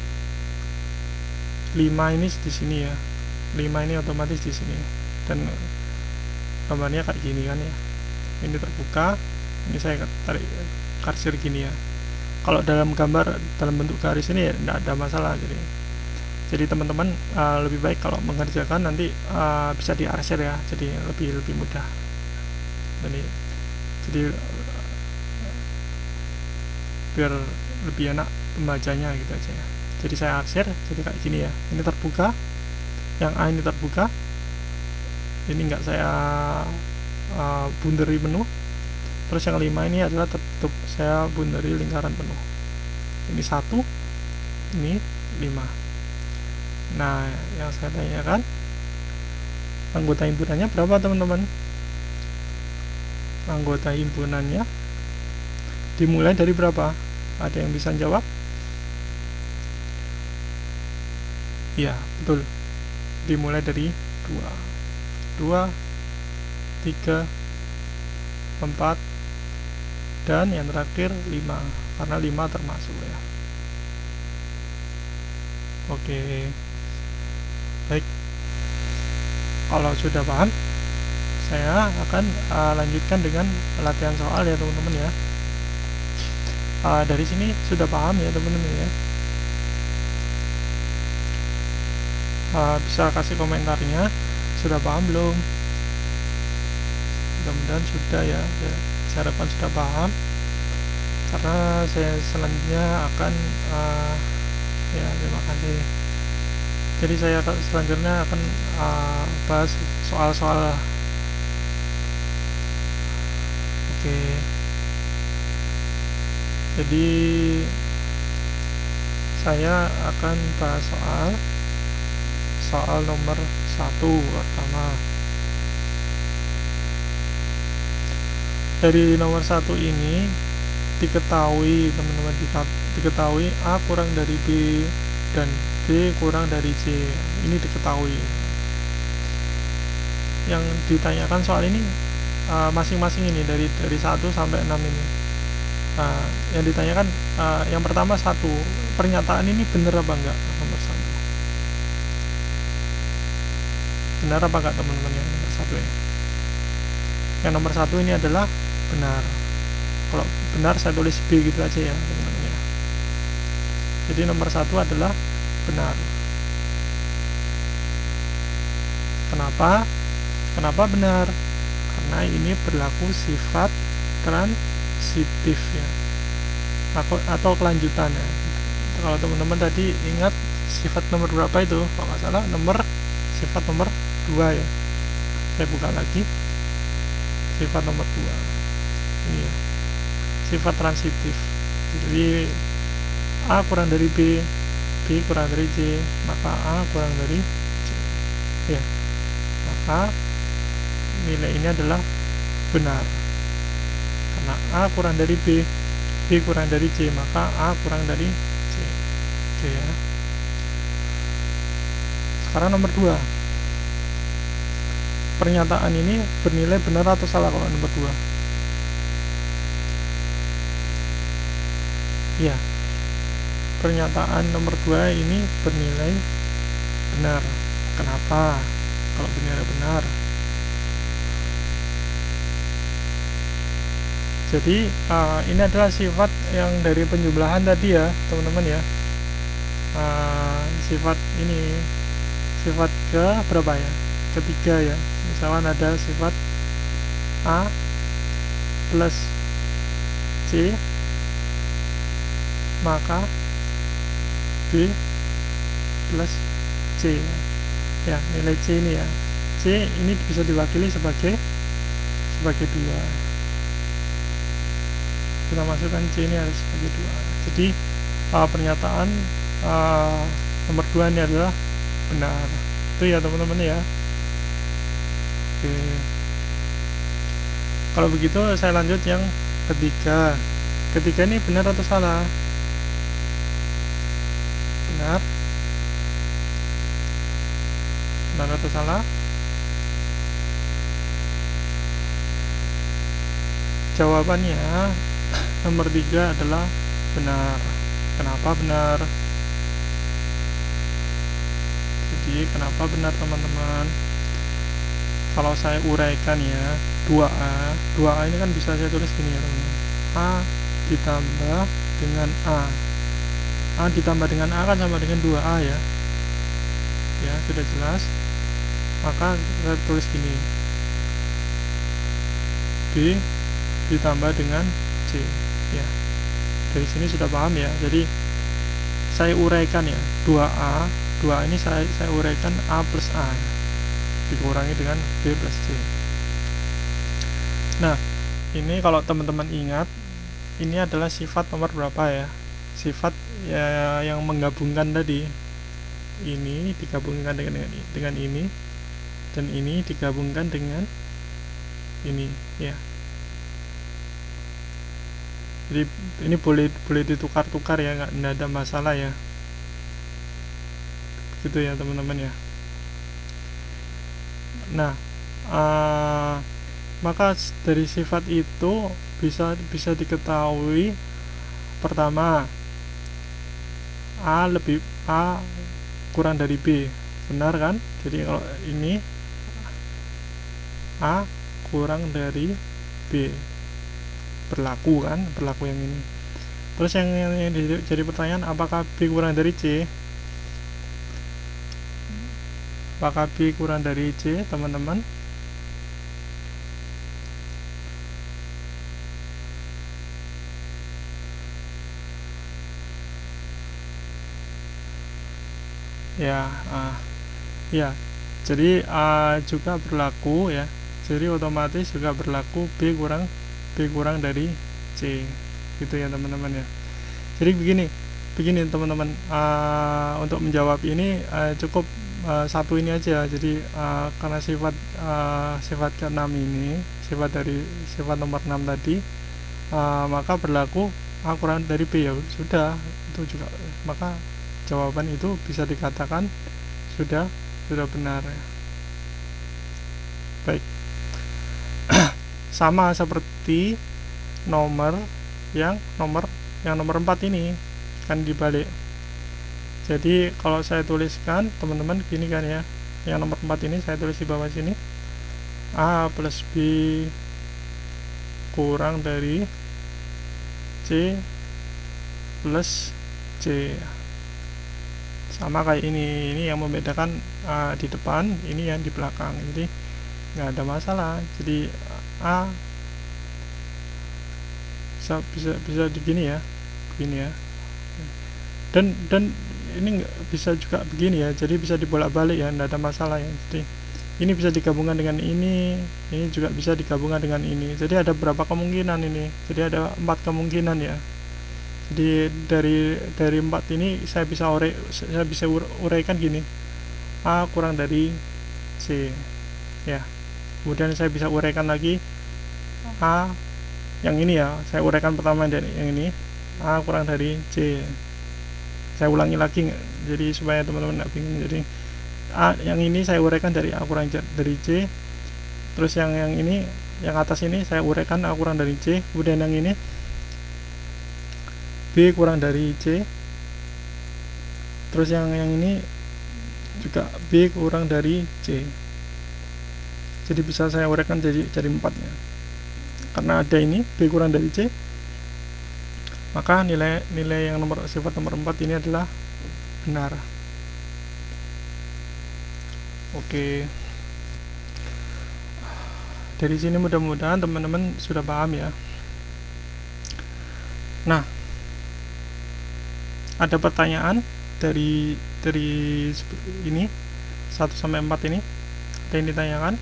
5 ini di sini ya, 5 ini otomatis di sini, dan gambarnya kayak gini kan ya. Ini terbuka, ini saya tarik kursor gini ya. Kalau dalam gambar dalam bentuk garis ini ya tidak ada masalah. Jadi teman-teman lebih baik kalau mengerjakan nanti bisa diarsir ya, jadi lebih mudah. Jadi biar lebih enak pembacanya gitu aja ya. Jadi saya arsir jadi kayak gini ya. Ini terbuka, yang A ini terbuka, ini enggak saya bunderi penuh. Terus yang 5 ini adalah tertutup, saya bunderi lingkaran penuh. Ini 1, ini 5. Nah yang saya tanyakan anggota himpunannya berapa teman-teman? Anggota himpunannya dimulai dari berapa? Ada yang bisa jawab? Ya betul, dimulai dari 2, 3, 4, dan yang terakhir 5, karena 5 termasuk ya. Oke, baik, kalau sudah paham saya akan lanjutkan dengan latihan soal ya teman-teman ya. Dari sini sudah paham ya teman-teman ya. Bisa kasih komentarnya, sudah paham belum? Mudah-mudahan sudah ya, saya harapkan sudah paham, karena saya selanjutnya akan ya, terima kasih. Jadi saya selanjutnya akan bahas soal-soal. Oke, jadi saya akan bahas soal nomor 1 pertama. Dari nomor 1 ini diketahui teman-teman, diketahui A kurang dari B dan B kurang dari C. Ini diketahui. Yang ditanyakan soal ini masing-masing ini dari 1 sampai 6 ini. Yang ditanyakan yang pertama 1, pernyataan ini benar apa enggak? Nomor 1 benar apa enggak teman-teman? Yang nomor 1 ini, yang nomor 1 ini adalah benar. Kalau benar saya tulis B gitu aja ya teman-teman ya. Jadi nomor 1 adalah benar. Kenapa benar? Karena ini berlaku sifat transitif ya, atau kelanjutannya. Kalau teman-teman tadi ingat sifat nomor berapa itu, kalau nggak salah sifat nomor 2 ya. Saya buka lagi sifat nomor 2 ini ya, sifat transitif. Jadi A kurang dari B, B kurang dari C, maka A kurang dari C ya, maka nilai ini adalah benar. Karena A kurang dari B, B kurang dari C, maka A kurang dari C. Oke ya. Sekarang nomor 2, pernyataan ini bernilai benar atau salah kalau nomor 2? Ya, pernyataan nomor 2 ini bernilai benar. Kenapa kalau benar? Jadi ini adalah sifat yang dari penjumlahan tadi ya teman-teman ya. Sifat ini sifat ke berapa ya? Ketiga ya. Misalkan ada sifat A plus C, maka B plus C ya, nilai C ini ya. C ini bisa diwakili sebagai 2. Kita masukkan C ini harus sebagai 2. Jadi pernyataan nomor 2 ini adalah benar. Itu ya teman-teman ya. Oke. Kalau begitu saya lanjut yang ketiga. Ketiga ini benar atau salah? Benar. Benar atau salah? Jawabannya nomor 3 adalah benar. Kenapa benar? Jadi kenapa benar teman-teman? Kalau saya uraikan ya, 2A ini kan bisa saya tulis gini ya teman-teman. A ditambah dengan A ditambah dengan A kan sama dengan 2A ya. Ya, sudah jelas. Maka saya tulis gini, B ditambah dengan C ya. Dari sini sudah paham ya. Jadi saya uraikan ya, 2A ini saya uraikan A plus A ya, dikurangi dengan B plus C. Nah, ini kalau teman-teman ingat, ini adalah sifat nomor berapa ya? Sifat ya yang menggabungkan tadi. Ini digabungkan dengan ini, dan ini digabungkan dengan ini ya. Jadi ini boleh ditukar-tukar ya, nggak ada masalah ya. Gitu ya teman-teman ya. Nah, maka dari sifat itu bisa diketahui, pertama, A kurang dari B, benar kan? Jadi kalau ini A kurang dari B. Berlaku kan, berlaku yang ini. Terus yang jadi pertanyaan, apakah B kurang dari C? Apakah B kurang dari C, teman-teman? Ya, ya. Jadi juga berlaku ya. Jadi otomatis juga berlaku B kurang dari C. Gitu ya, teman-teman ya. Jadi begini teman-teman, untuk menjawab ini cukup satu ini aja. Jadi karena sifat ke-6 ini, sifat nomor 6 tadi, maka berlaku A kurang dari B, ya sudah, itu juga, maka jawaban itu bisa dikatakan sudah benar ya. Baik. Sama seperti nomor nomor 4 ini kan dibalik. Jadi kalau saya tuliskan, teman-teman, gini kan ya, yang nomor 4 ini saya tulis di bawah sini, A plus B kurang dari C plus C. Sama kayak ini yang membedakan di depan, ini yang di belakang. Jadi nggak ada masalah. Jadi A bisa begini ya, dan ini bisa juga begini ya, jadi bisa dibolak-balik ya, nggak ada masalah ya. Jadi ini bisa digabungkan dengan ini juga bisa digabungkan dengan ini. Jadi ada berapa kemungkinan ini? Jadi ada 4 kemungkinan ya. Jadi dari 4 ini saya bisa uraikan gini, A kurang dari C ya. Kemudian saya bisa uraikan lagi A yang ini ya, saya uraikan pertama dari yang ini, A kurang dari C. Saya ulangi lagi jadi supaya teman-teman nggak bingung. Jadi A yang ini saya uraikan dari A kurang dari C. Terus yang ini, yang atas ini saya uraikan A kurang dari C. Kemudian yang ini B kurang dari C. Terus yang ini juga B kurang dari C. Jadi bisa saya uraikan jadi 4 ya. Karena ada ini B kurang dari C, maka nilai yang sifat nomor 4 ini adalah benar. Oke. Dari sini mudah-mudahan teman-teman sudah paham ya. Nah, ada pertanyaan dari ini 1 sampai 4 ini, ada yang ditanyakan?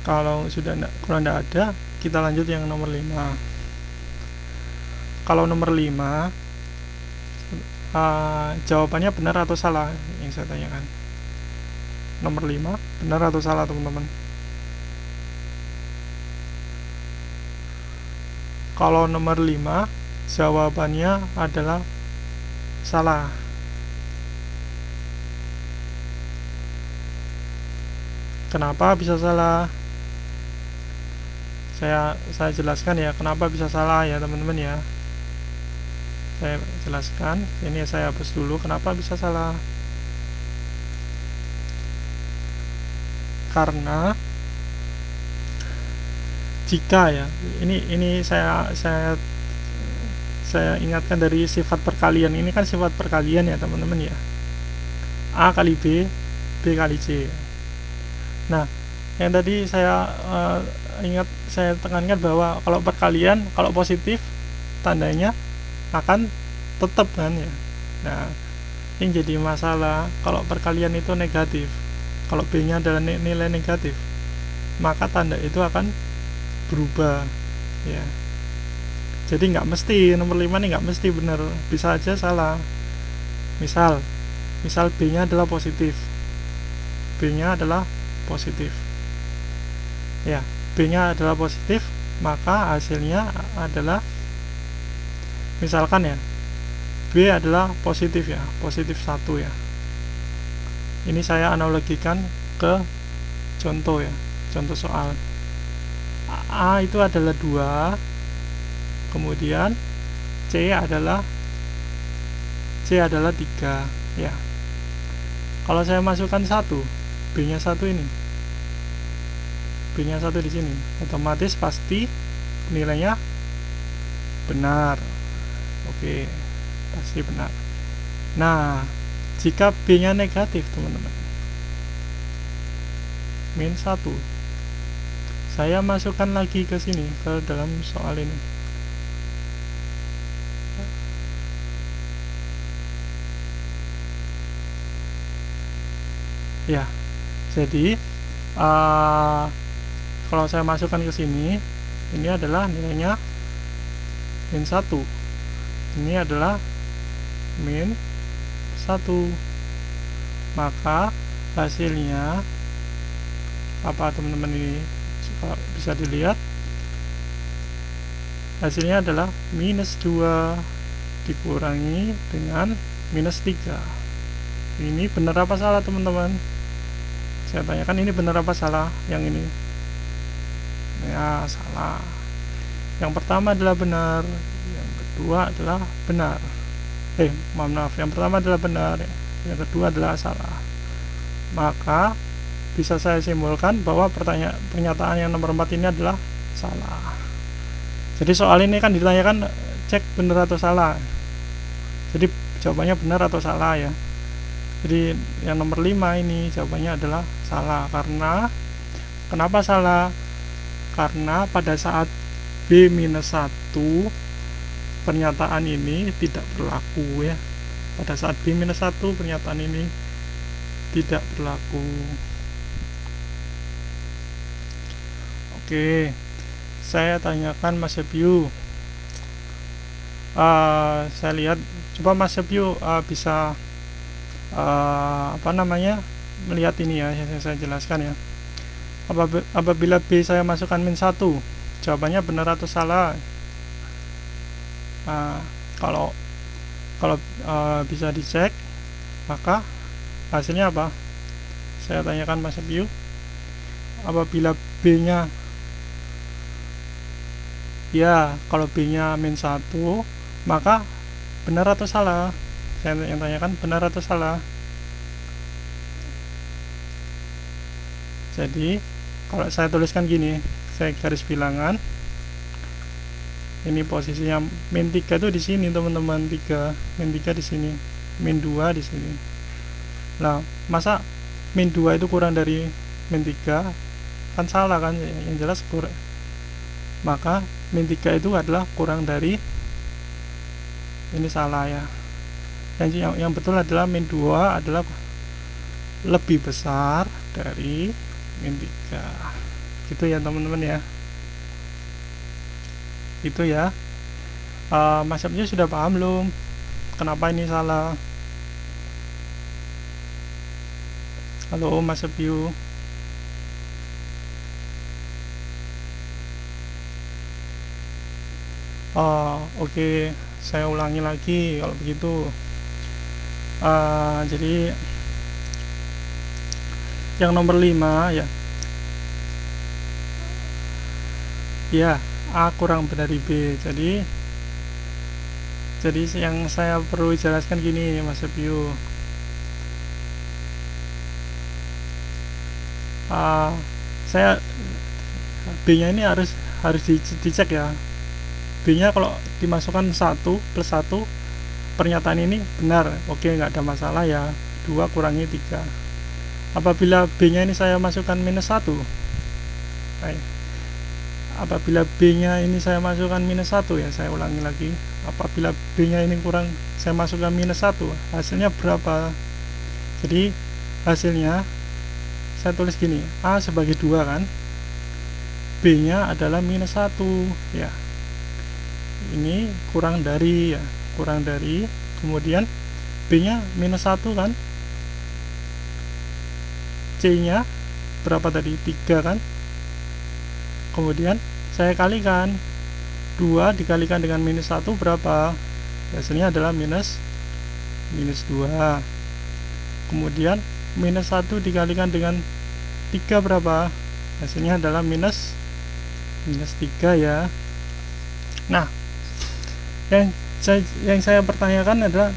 Kalau tidak ada, kita lanjut yang nomor 5. Kalau nomor 5, jawabannya benar atau salah yang saya tanyakan. Nomor 5 benar atau salah, teman-teman? Kalau nomor 5 jawabannya adalah salah. Kenapa bisa salah? Saya jelaskan ya kenapa bisa salah ya, teman-teman ya. Saya jelaskan. Ini saya hapus dulu kenapa bisa salah. Karena jika ya, ini saya ingatkan dari sifat perkalian. Ini kan sifat perkalian ya, teman-teman ya. A kali B, B kali C. Nah, yang tadi saya tekankan bahwa kalau perkalian, kalau positif, tandanya akan tetap kan ya. Nah, yang jadi masalah kalau perkalian itu negatif, kalau B-nya adalah nilai negatif, maka tanda itu akan berubah ya. Jadi nggak mesti nomor 5 ini nggak mesti benar, bisa aja salah. Misal B-nya adalah positif, ya, B-nya adalah positif, maka hasilnya adalah, misalkan ya, B adalah positif ya, positif 1 ya. Ini saya analogikan ke contoh ya, contoh soal. A itu adalah 2, kemudian C adalah 3 ya. Kalau saya masukkan 1, B nya 1 ini, B-nya 1 di sini, otomatis pasti nilainya benar. Oke, pasti benar. Nah, jika B-nya negatif teman-teman, min 1, saya masukkan lagi ke sini, ke dalam soal ini. Ya, jadi kalau saya masukkan ke sini, ini adalah nilainya min 1, ini adalah min 1, maka hasilnya apa teman-teman? Ini bisa dilihat, hasilnya adalah minus 2 dikurangi dengan minus 3. Ini benar apa salah teman-teman? Saya tanyakan, ini benar apa salah yang ini? Ya, salah. Yang pertama adalah benar, yang kedua adalah benar. Maaf, yang pertama adalah benar, yang kedua adalah salah. Maka bisa saya simpulkan bahwa pernyataan yang nomor 4 ini adalah salah. Jadi soal ini kan ditanyakan cek benar atau salah. Jadi jawabannya benar atau salah ya. Jadi yang nomor 5 ini jawabannya adalah salah. Karena kenapa salah? Karena pada saat B-1 pernyataan ini tidak berlaku ya. Pada saat B-1 pernyataan ini tidak berlaku. Oke, saya tanyakan Mas Sepyu. Saya lihat, coba Mas Sepyu bisa melihat ini ya, yang saya jelaskan ya. Apabila B saya masukkan min 1, jawabannya benar atau salah? Kalau bisa dicek, maka hasilnya apa? Saya tanyakan Mas Sepyu, apabila B-nya ya, kalau B-nya min 1, maka benar atau salah? Saya yang tanyakan benar atau salah. Jadi kalau saya tuliskan gini, saya garis bilangan, ini posisinya min 3 itu di sini teman-teman, min 3 di sini, min 2 di sini. Nah, masa min 2 itu kurang dari min 3? Kan salah kan, yang jelas kurang. Maka min 3 itu adalah kurang dari, ini salah ya. Yang betul adalah min 2 adalah lebih besar dari min 3. Gitu ya teman-teman ya. Itu ya. Mas Sepyu sudah paham belum kenapa ini salah? Halo Mas Sepyu. Oke, saya ulangi lagi kalau begitu. Jadi yang nomor 5 ya. Ya, A kurang dari B. Jadi yang saya perlu jelaskan gini Mas Sepyu. Saya B-nya ini harus dicek ya. B-nya kalau dimasukkan 1 plus 1, pernyataan ini benar, oke, nggak ada masalah ya. 2 kurangi 3. Apabila B-nya ini saya masukkan minus 1, apabila B-nya ini saya masukkan minus 1 ya, saya ulangi lagi, apabila B-nya ini kurang, saya masukkan minus 1, hasilnya berapa? Jadi hasilnya saya tulis gini, A sebagai 2 kan, B-nya adalah minus 1 ya. Ini kurang dari ya, kemudian B-nya minus 1 kan, C-nya berapa tadi? 3 kan, kemudian saya kalikan 2 dikalikan dengan minus 1 berapa? Hasilnya adalah minus 2. Kemudian minus 1 dikalikan dengan 3 berapa? Hasilnya adalah minus 3 ya. Nah, yang saya pertanyakan adalah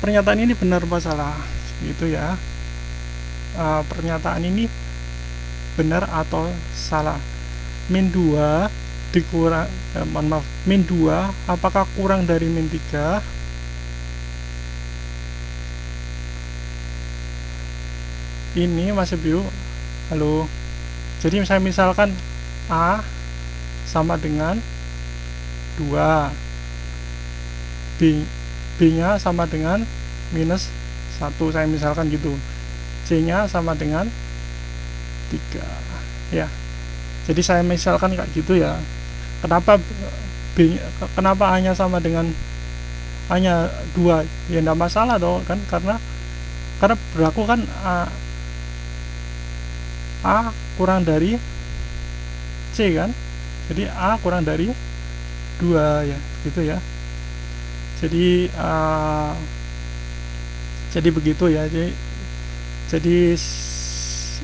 pernyataan ini benar apa salah gitu ya. Pernyataan ini benar atau salah. Min 2 dikurang min 2 apakah kurang dari min 3? Ini Mas Biu, halo. Jadi saya misalkan A sama dengan 2, B nya sama dengan minus 1, saya misalkan gitu, C nya sama dengan 3 ya. Jadi saya misalkan kayak gitu ya. Kenapa A nya sama dengan A nya 2? Ya enggak masalah dong kan, karena berlaku kan A kurang dari C kan, jadi A kurang dari 2 ya, gitu ya. Jadi begitu ya. Jadi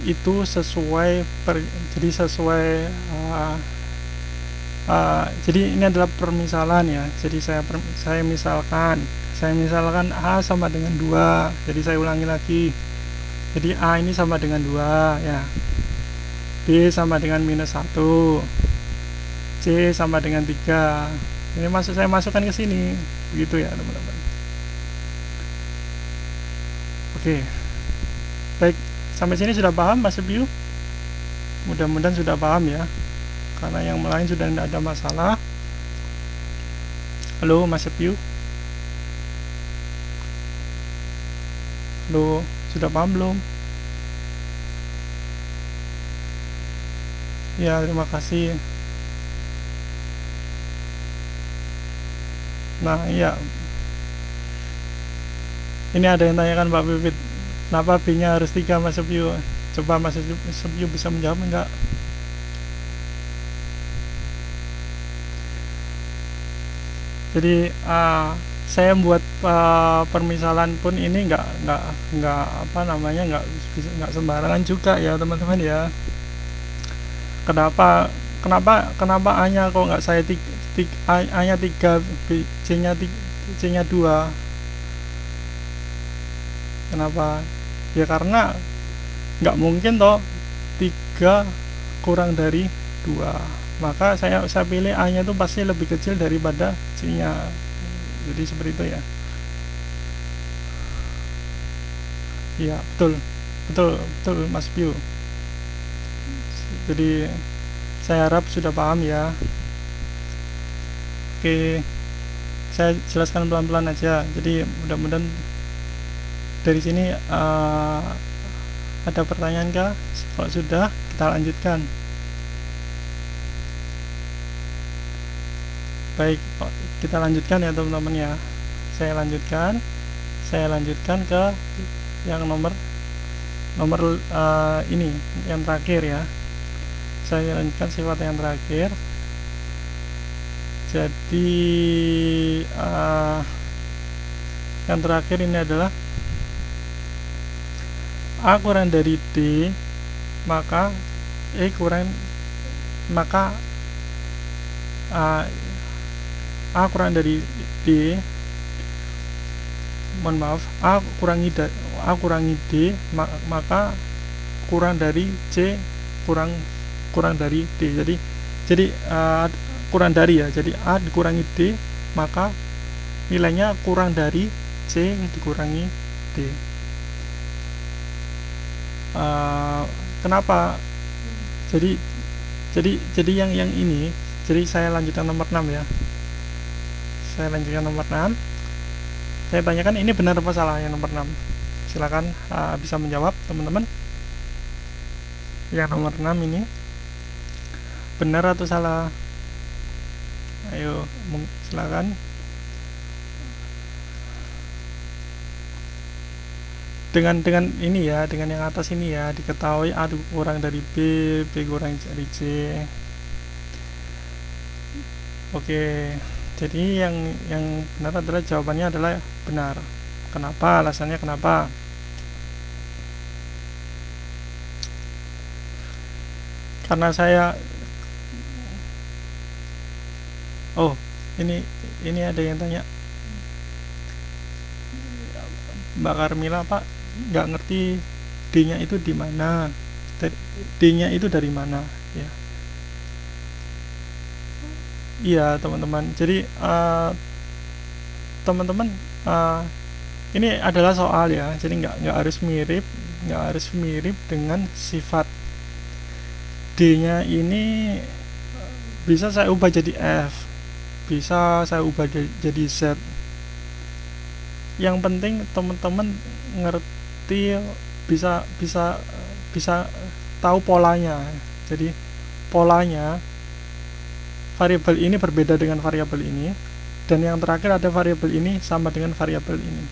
itu sesuai jadi ini adalah permisalan ya. Jadi saya misalkan A sama dengan 2. Jadi saya ulangi lagi. Jadi A ini sama dengan 2 ya. B sama dengan minus 1. C sama dengan 3. Ini saya masukkan ke sini. Begitu ya, teman-teman. Oke. Baik, sampai sini sudah paham Mas Biu? Mudah-mudahan sudah paham ya. Karena yang lain sudah tidak ada masalah. Halo Mas Biu? Halo, sudah paham belum? Ya, terima kasih. Nah, iya. Ini ada yang tanyakan Pak Pipit, kenapa B-nya harus 3 Mas Biu? Coba Mas Biu bisa menjawab enggak? Jadi saya buat permisalan pun ini enggak sembarangan juga ya teman-teman ya. Kenapa A-nya kok nggak saya A-nya 3, C-nya 2? Kenapa? Ya karena nggak mungkin toh 3 kurang dari 2. Maka saya pilih A-nya itu pasti lebih kecil daripada C-nya. Jadi seperti itu ya. Iya, betul Mas Biu. Jadi saya harap sudah paham ya. Oke, saya jelaskan pelan-pelan aja. Jadi mudah-mudahan dari sini ada pertanyaan kah? Kalau sudah, kita lanjutkan. Baik, kita lanjutkan ya teman-teman ya. Saya lanjutkan ke yang nomor ini, yang terakhir ya. Saya lanjutkan sifat yang terakhir. Jadi yang terakhir ini adalah A kurang dari D, maka A kurang dari D, A kurangi D, maka kurang dari C kurang dari D. Jadi kurang dari ya. Jadi A dikurangi D, maka nilainya kurang dari C dikurangi D. Kenapa? Jadi yang ini. Jadi saya lanjutkan nomor 6 ya. Saya tanyakan ini benar apa salah yang nomor 6. Silakan bisa menjawab teman-teman. Yang nomor 6 ini benar atau salah? Ayo, silakan. Dengan ini ya, dengan yang atas ini ya, diketahui A kurang dari B kurang dari C. Oke. Jadi yang benar adalah jawabannya adalah benar. Kenapa? Alasannya kenapa? Karena saya ini ada yang tanya, Mbak Carmila, Pak nggak ngerti D-nya itu di mana. D-nya itu dari mana ya. Iya teman-teman, jadi teman-teman ini adalah soal ya, jadi nggak harus mirip dengan sifat. D-nya ini bisa saya ubah jadi F, bisa saya ubah jadi Z. Yang penting teman-teman ngerti, bisa bisa bisa tahu polanya. Jadi polanya variabel ini berbeda dengan variabel ini, dan yang terakhir ada variabel ini sama dengan variabel ini.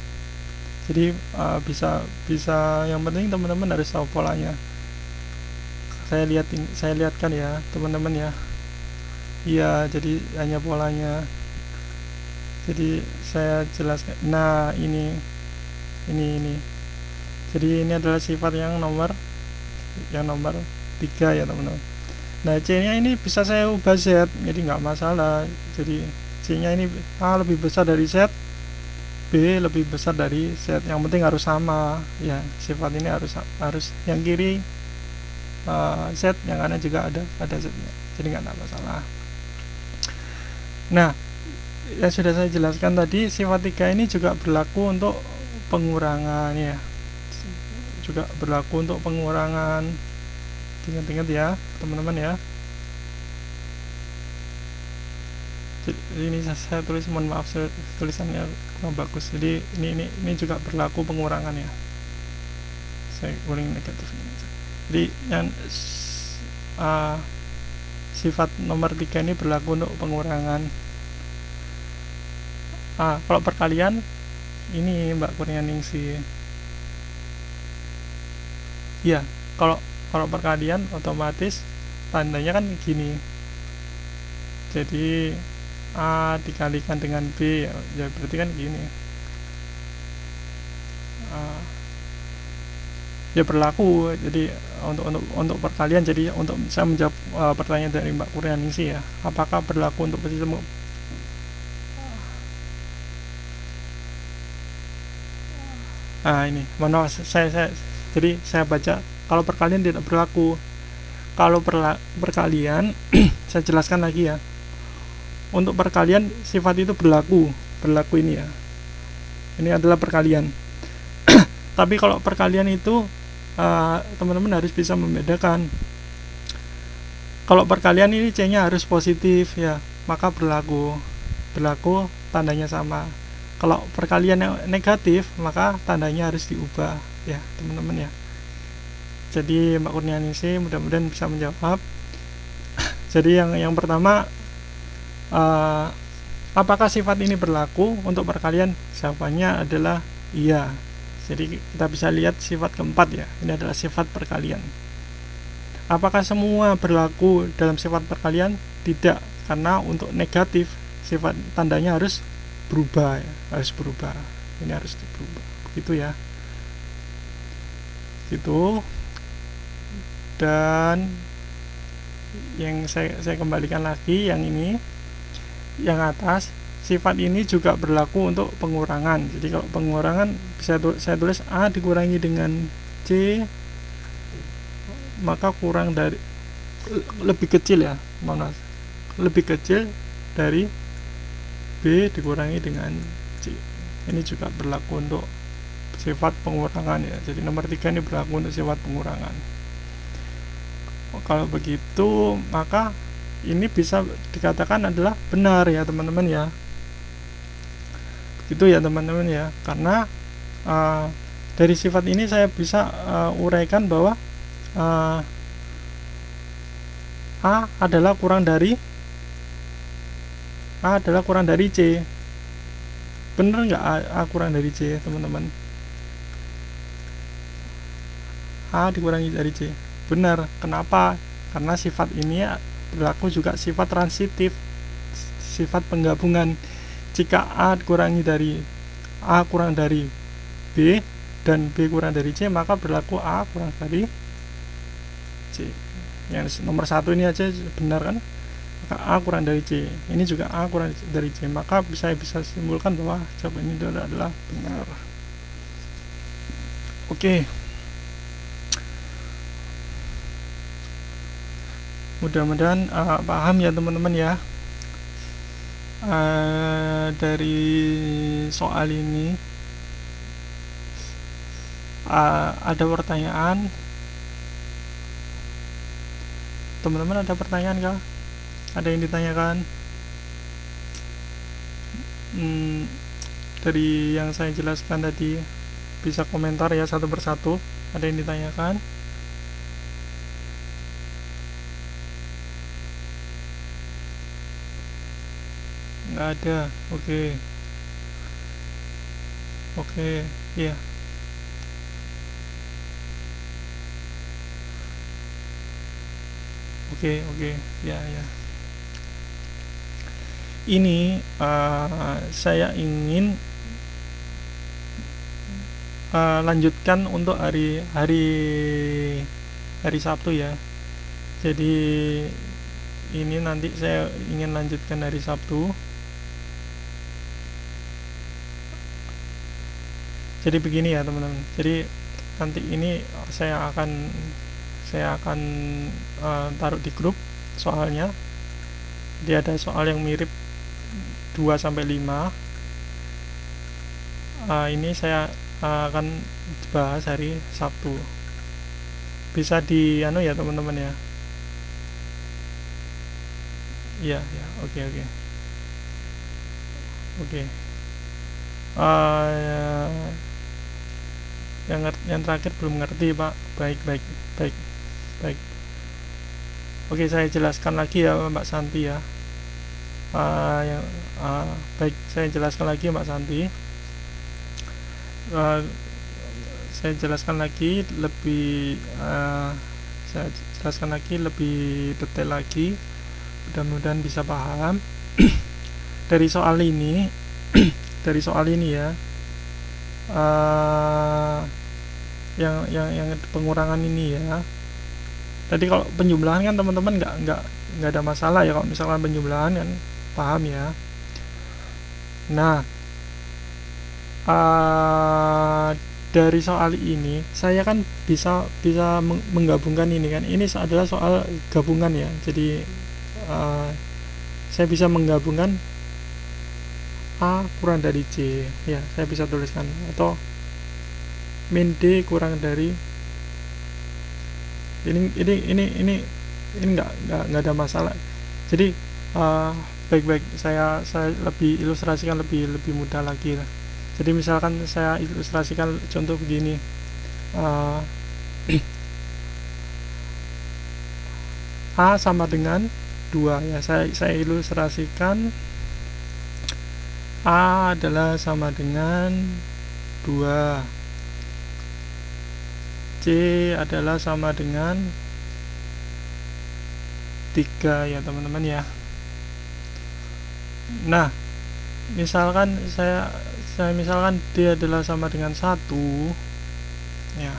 Jadi bisa yang penting teman-teman harus tahu polanya. Saya lihatkan ya teman-teman ya. Iya, jadi hanya polanya. Jadi saya jelaskan. Nah, ini. Jadi ini adalah sifat yang nomor 3 ya teman-teman. Nah, C-nya ini bisa saya ubah Z, jadi nggak masalah. Jadi C-nya ini A lebih besar dari Z, B lebih besar dari Z. Yang penting harus sama ya. Sifat ini harus yang kiri Z, yang kanan juga ada Z-nya. Jadi nggak ada masalah. Nah, yang sudah saya jelaskan tadi, sifat 3 ini juga berlaku untuk pengurangan ya. Juga berlaku untuk pengurangan. Ingat-ingat ya teman-teman ya. Jadi ini saya tulis, mohon maaf tulisannya kurang bagus. Jadi ini juga berlaku pengurangan ya. Saya guling negatif ini. Jadi yang sifat nomor 3 ini berlaku untuk pengurangan. Kalau perkalian ini Mbak Kurnianingsih. Ya, kalau perkalian otomatis tandanya kan gini. Jadi A dikalikan dengan B ya berarti kan gini. Ya berlaku. Jadi untuk perkalian, jadi untuk saya menjawab pertanyaan dari Mbak Kurnianingsih ya, apakah berlaku untuk sistem ini mana jadi saya baca, kalau perkalian tidak berlaku. Kalau perkalian saya jelaskan lagi ya. Untuk perkalian sifat itu berlaku ini ya. Ini adalah perkalian. Tapi kalau perkalian itu teman-teman harus bisa membedakan. Kalau perkalian ini C-nya harus positif ya, maka berlaku tandanya sama. Kalau perkalian yang negatif, maka tandanya harus diubah ya teman-teman ya. Jadi Mbak Kurnianingsih mudah-mudahan bisa menjawab. Jadi yang pertama, apakah sifat ini berlaku untuk perkalian? Jawabannya adalah iya. Jadi kita bisa lihat sifat keempat ya. Ini adalah sifat perkalian. Apakah semua berlaku dalam sifat perkalian? Tidak, karena untuk negatif sifat tandanya harus berubah ya. Ini harus berubah. Begitu ya. Gitu. Dan yang saya kembalikan lagi, yang ini, yang atas, sifat ini juga berlaku untuk pengurangan. Jadi kalau pengurangan bisa saya tulis A dikurangi dengan C, maka kurang dari lebih kecil ya, lebih kecil dari B dikurangi dengan C. Ini juga berlaku untuk sifat pengurangan ya. Jadi nomor 3 ini berlaku untuk sifat pengurangan. Kalau begitu, maka ini bisa dikatakan adalah benar ya teman-teman ya. Begitu ya teman-teman ya. Karena dari sifat ini saya bisa uraikan bahwa A adalah kurang dari C. Bener nggak A kurang dari C teman-teman? A dikurangi dari C. Benar. Kenapa? Karena sifat ini berlaku juga sifat transitif, sifat penggabungan. Jika A kurang dari B dan B kurang dari C, maka berlaku A kurang dari C. Yang nomor 1 ini aja benar kan? Maka A kurang dari C. Ini juga A kurang dari C. Maka bisa simpulkan bahwa jawaban ini adalah benar. Oke. Mudah-mudahan paham ya teman-teman ya. Dari soal ini ada pertanyaan? Teman-teman ada pertanyaan kah? Ada yang ditanyakan? Dari yang saya jelaskan tadi bisa komentar ya satu persatu. Ada yang ditanyakan? Nggak ada. Oke. Iya. Oke, ya. Ini saya ingin lanjutkan untuk hari Sabtu ya. Jadi ini nanti saya ingin lanjutkan hari Sabtu. Jadi begini ya teman-teman. Jadi nanti ini saya akan taruh di grup soalnya. Dia ada soal yang mirip 2-5. Ini saya akan bahas hari Sabtu. Bisa di ya teman-teman ya. Iya, oke. Yang terakhir belum ngerti Pak. Baik. Oke, saya jelaskan lagi ya Mbak Santi ya. Baik, saya jelaskan lagi Mbak Santi. Saya jelaskan lagi lebih detail lagi. Mudah-mudahan bisa paham. Dari soal ini ya. Yang pengurangan ini ya. Tadi kalau penjumlahan kan teman-teman nggak ada masalah ya kalau misalkan penjumlahan kan paham ya. Nah, dari soal ini saya kan bisa menggabungkan ini kan. Ini adalah soal gabungan ya. Jadi saya bisa menggabungkan A kurang dari C ya, saya bisa tuliskan, atau min D kurang dari ini nggak ada masalah. Jadi baik saya lebih ilustrasikan lebih mudah lagi lah. Jadi misalkan saya ilustrasikan contoh begini, A sama dengan 2 ya. Saya ilustrasikan A adalah sama dengan 2, C adalah sama dengan 3 ya teman-teman ya. Nah, misalkan saya misalkan D adalah sama dengan 1 ya.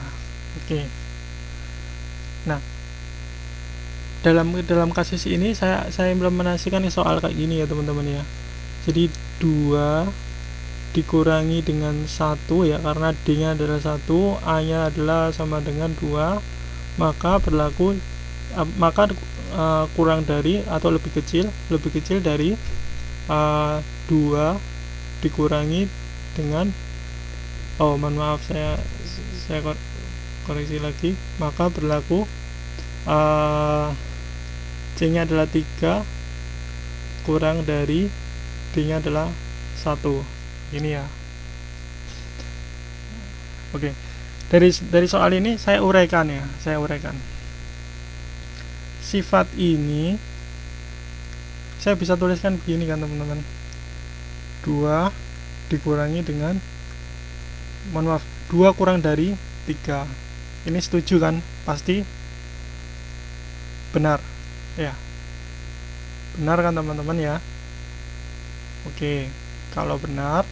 Oke. Nah, dalam kasus ini saya implementasikan soal kayak gini ya teman-teman ya. Jadi 2 dikurangi dengan 1 ya, karena D nya adalah 1, A nya adalah sama dengan 2, maka kurang dari atau lebih kecil dari 2 dikurangi dengan mohon maaf, saya koreksi lagi, maka berlaku C nya adalah 3 kurang dari D nya adalah 1. Ini ya. Oke. Dari soal ini saya uraikan. Sifat ini saya bisa tuliskan begini kan teman-teman. 2 dikurangi dengan 2 kurang dari 3. Ini setuju kan? Pasti benar. Ya. Benar kan teman-teman ya? Oke. Kalau benar,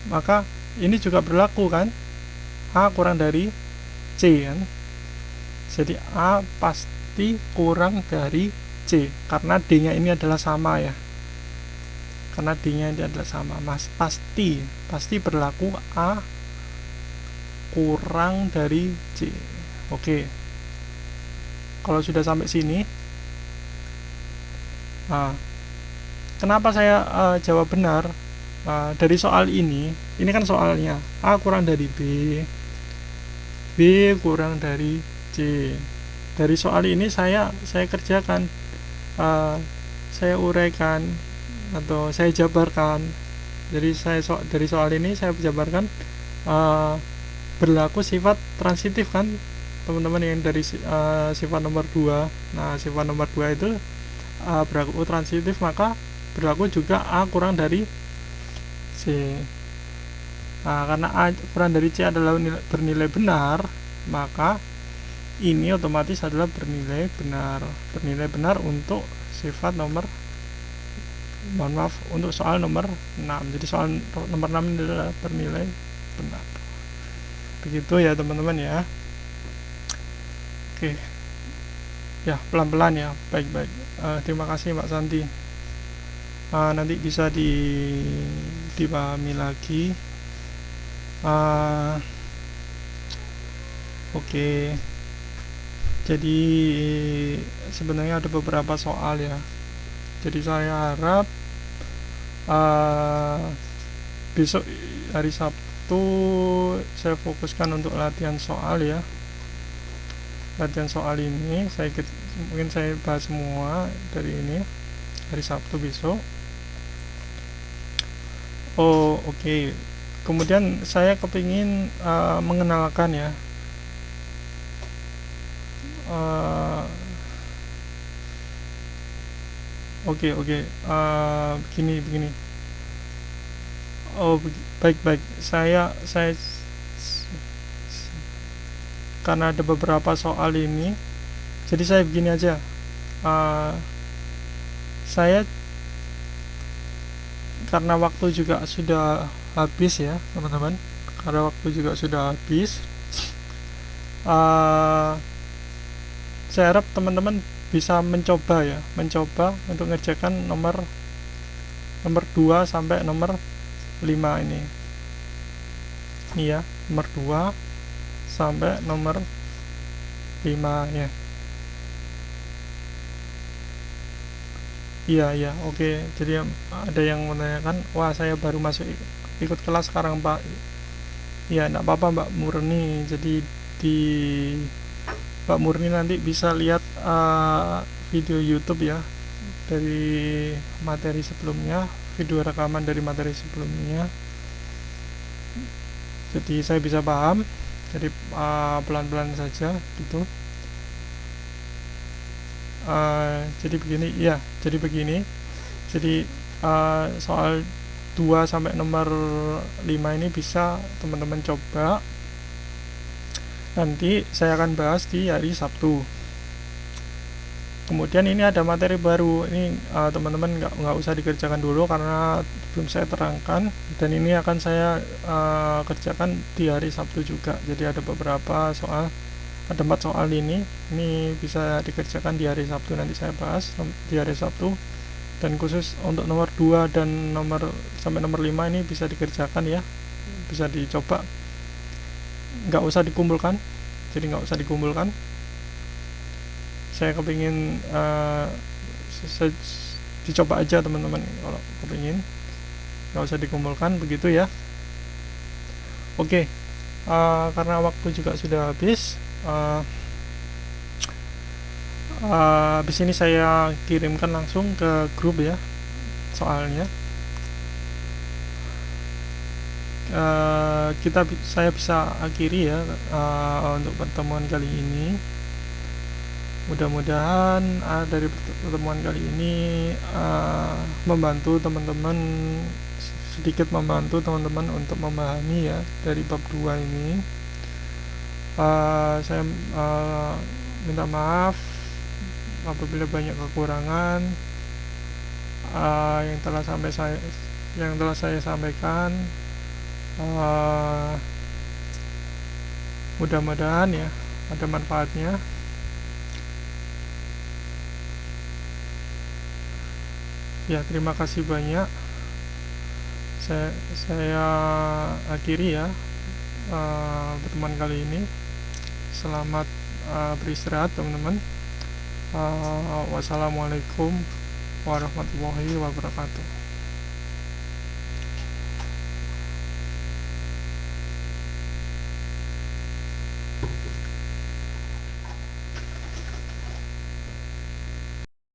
maka ini juga berlaku kan, A kurang dari C kan. Jadi A pasti kurang dari C, karena D nya ini adalah sama ya. Karena D nya ini adalah sama, pasti berlaku A kurang dari C. Oke. Kalau sudah sampai sini, Nah, kenapa saya jawab benar? Dari soal ini kan soalnya A kurang dari B, B kurang dari C. Dari soal ini saya kerjakan, saya uraikan atau saya jabarkan. Jadi dari soal ini saya jabarkan, berlaku sifat transitif kan teman-teman, yang dari sifat nomor 2. Nah, sifat nomor 2 itu berlaku transitif, maka berlaku juga A kurang dari C. Nah, karena A kurang dari C adalah bernilai benar, maka ini otomatis adalah bernilai benar untuk sifat untuk soal nomor 6. Jadi soal nomor 6 ini adalah bernilai benar. Begitu ya teman-teman ya. Oke. Ya, pelan-pelan ya. Baik. Terima kasih Mbak Santi. Nanti bisa dipahami lagi. Oke. Jadi sebenarnya ada beberapa soal ya. Jadi saya harap besok hari Sabtu saya fokuskan untuk latihan soal ya. Latihan soal ini mungkin saya bahas semua dari ini hari Sabtu besok. Oke. Kemudian saya kepingin mengenalkan ya, begini. Baik. Saya karena ada beberapa soal ini, jadi saya begini aja. Saya karena waktu juga sudah habis ya teman-teman, saya harap teman-teman bisa mencoba untuk ngerjakan nomor 2 sampai nomor 5 ini ya, nomor 2 sampai nomor 5 ya. Iya, oke. Jadi ada yang menanyakan, wah saya baru masuk ikut kelas sekarang Pak. Ya, enggak apa-apa Mbak Murni. Jadi di Mbak Murni nanti bisa lihat video YouTube ya dari materi sebelumnya, video rekaman dari materi sebelumnya. Jadi saya bisa paham. Jadi pelan-pelan saja gitu. Jadi begini. Jadi soal 2 sampai nomor 5 ini bisa teman-teman coba. Nanti saya akan bahas di hari Sabtu. Kemudian ini ada materi baru. Ini teman-teman nggak usah dikerjakan dulu karena belum saya terangkan, dan ini akan saya kerjakan di hari Sabtu juga. Jadi ada beberapa soal, ada 4 soal ini bisa dikerjakan di hari Sabtu. Nanti saya bahas di hari Sabtu, dan khusus untuk nomor 2 dan sampai nomor 5 ini bisa dikerjakan ya, bisa dicoba, nggak usah dikumpulkan. Saya kepingin dicoba aja teman-teman, kalau kepingin nggak usah dikumpulkan begitu ya. Oke. Karena waktu juga sudah habis, habis ini saya kirimkan langsung ke grup ya soalnya. Saya bisa akhiri ya untuk pertemuan kali ini. Mudah-mudahan dari pertemuan kali ini sedikit membantu teman-teman untuk memahami ya dari bab 2 ini. Saya minta maaf apabila banyak kekurangan yang telah saya sampaikan. Mudah-mudahan ya ada manfaatnya. Ya, terima kasih banyak. Saya akhiri ya pertemuan kali ini. Selamat beristirahat teman-teman. Wassalamualaikum warahmatullahi wabarakatuh.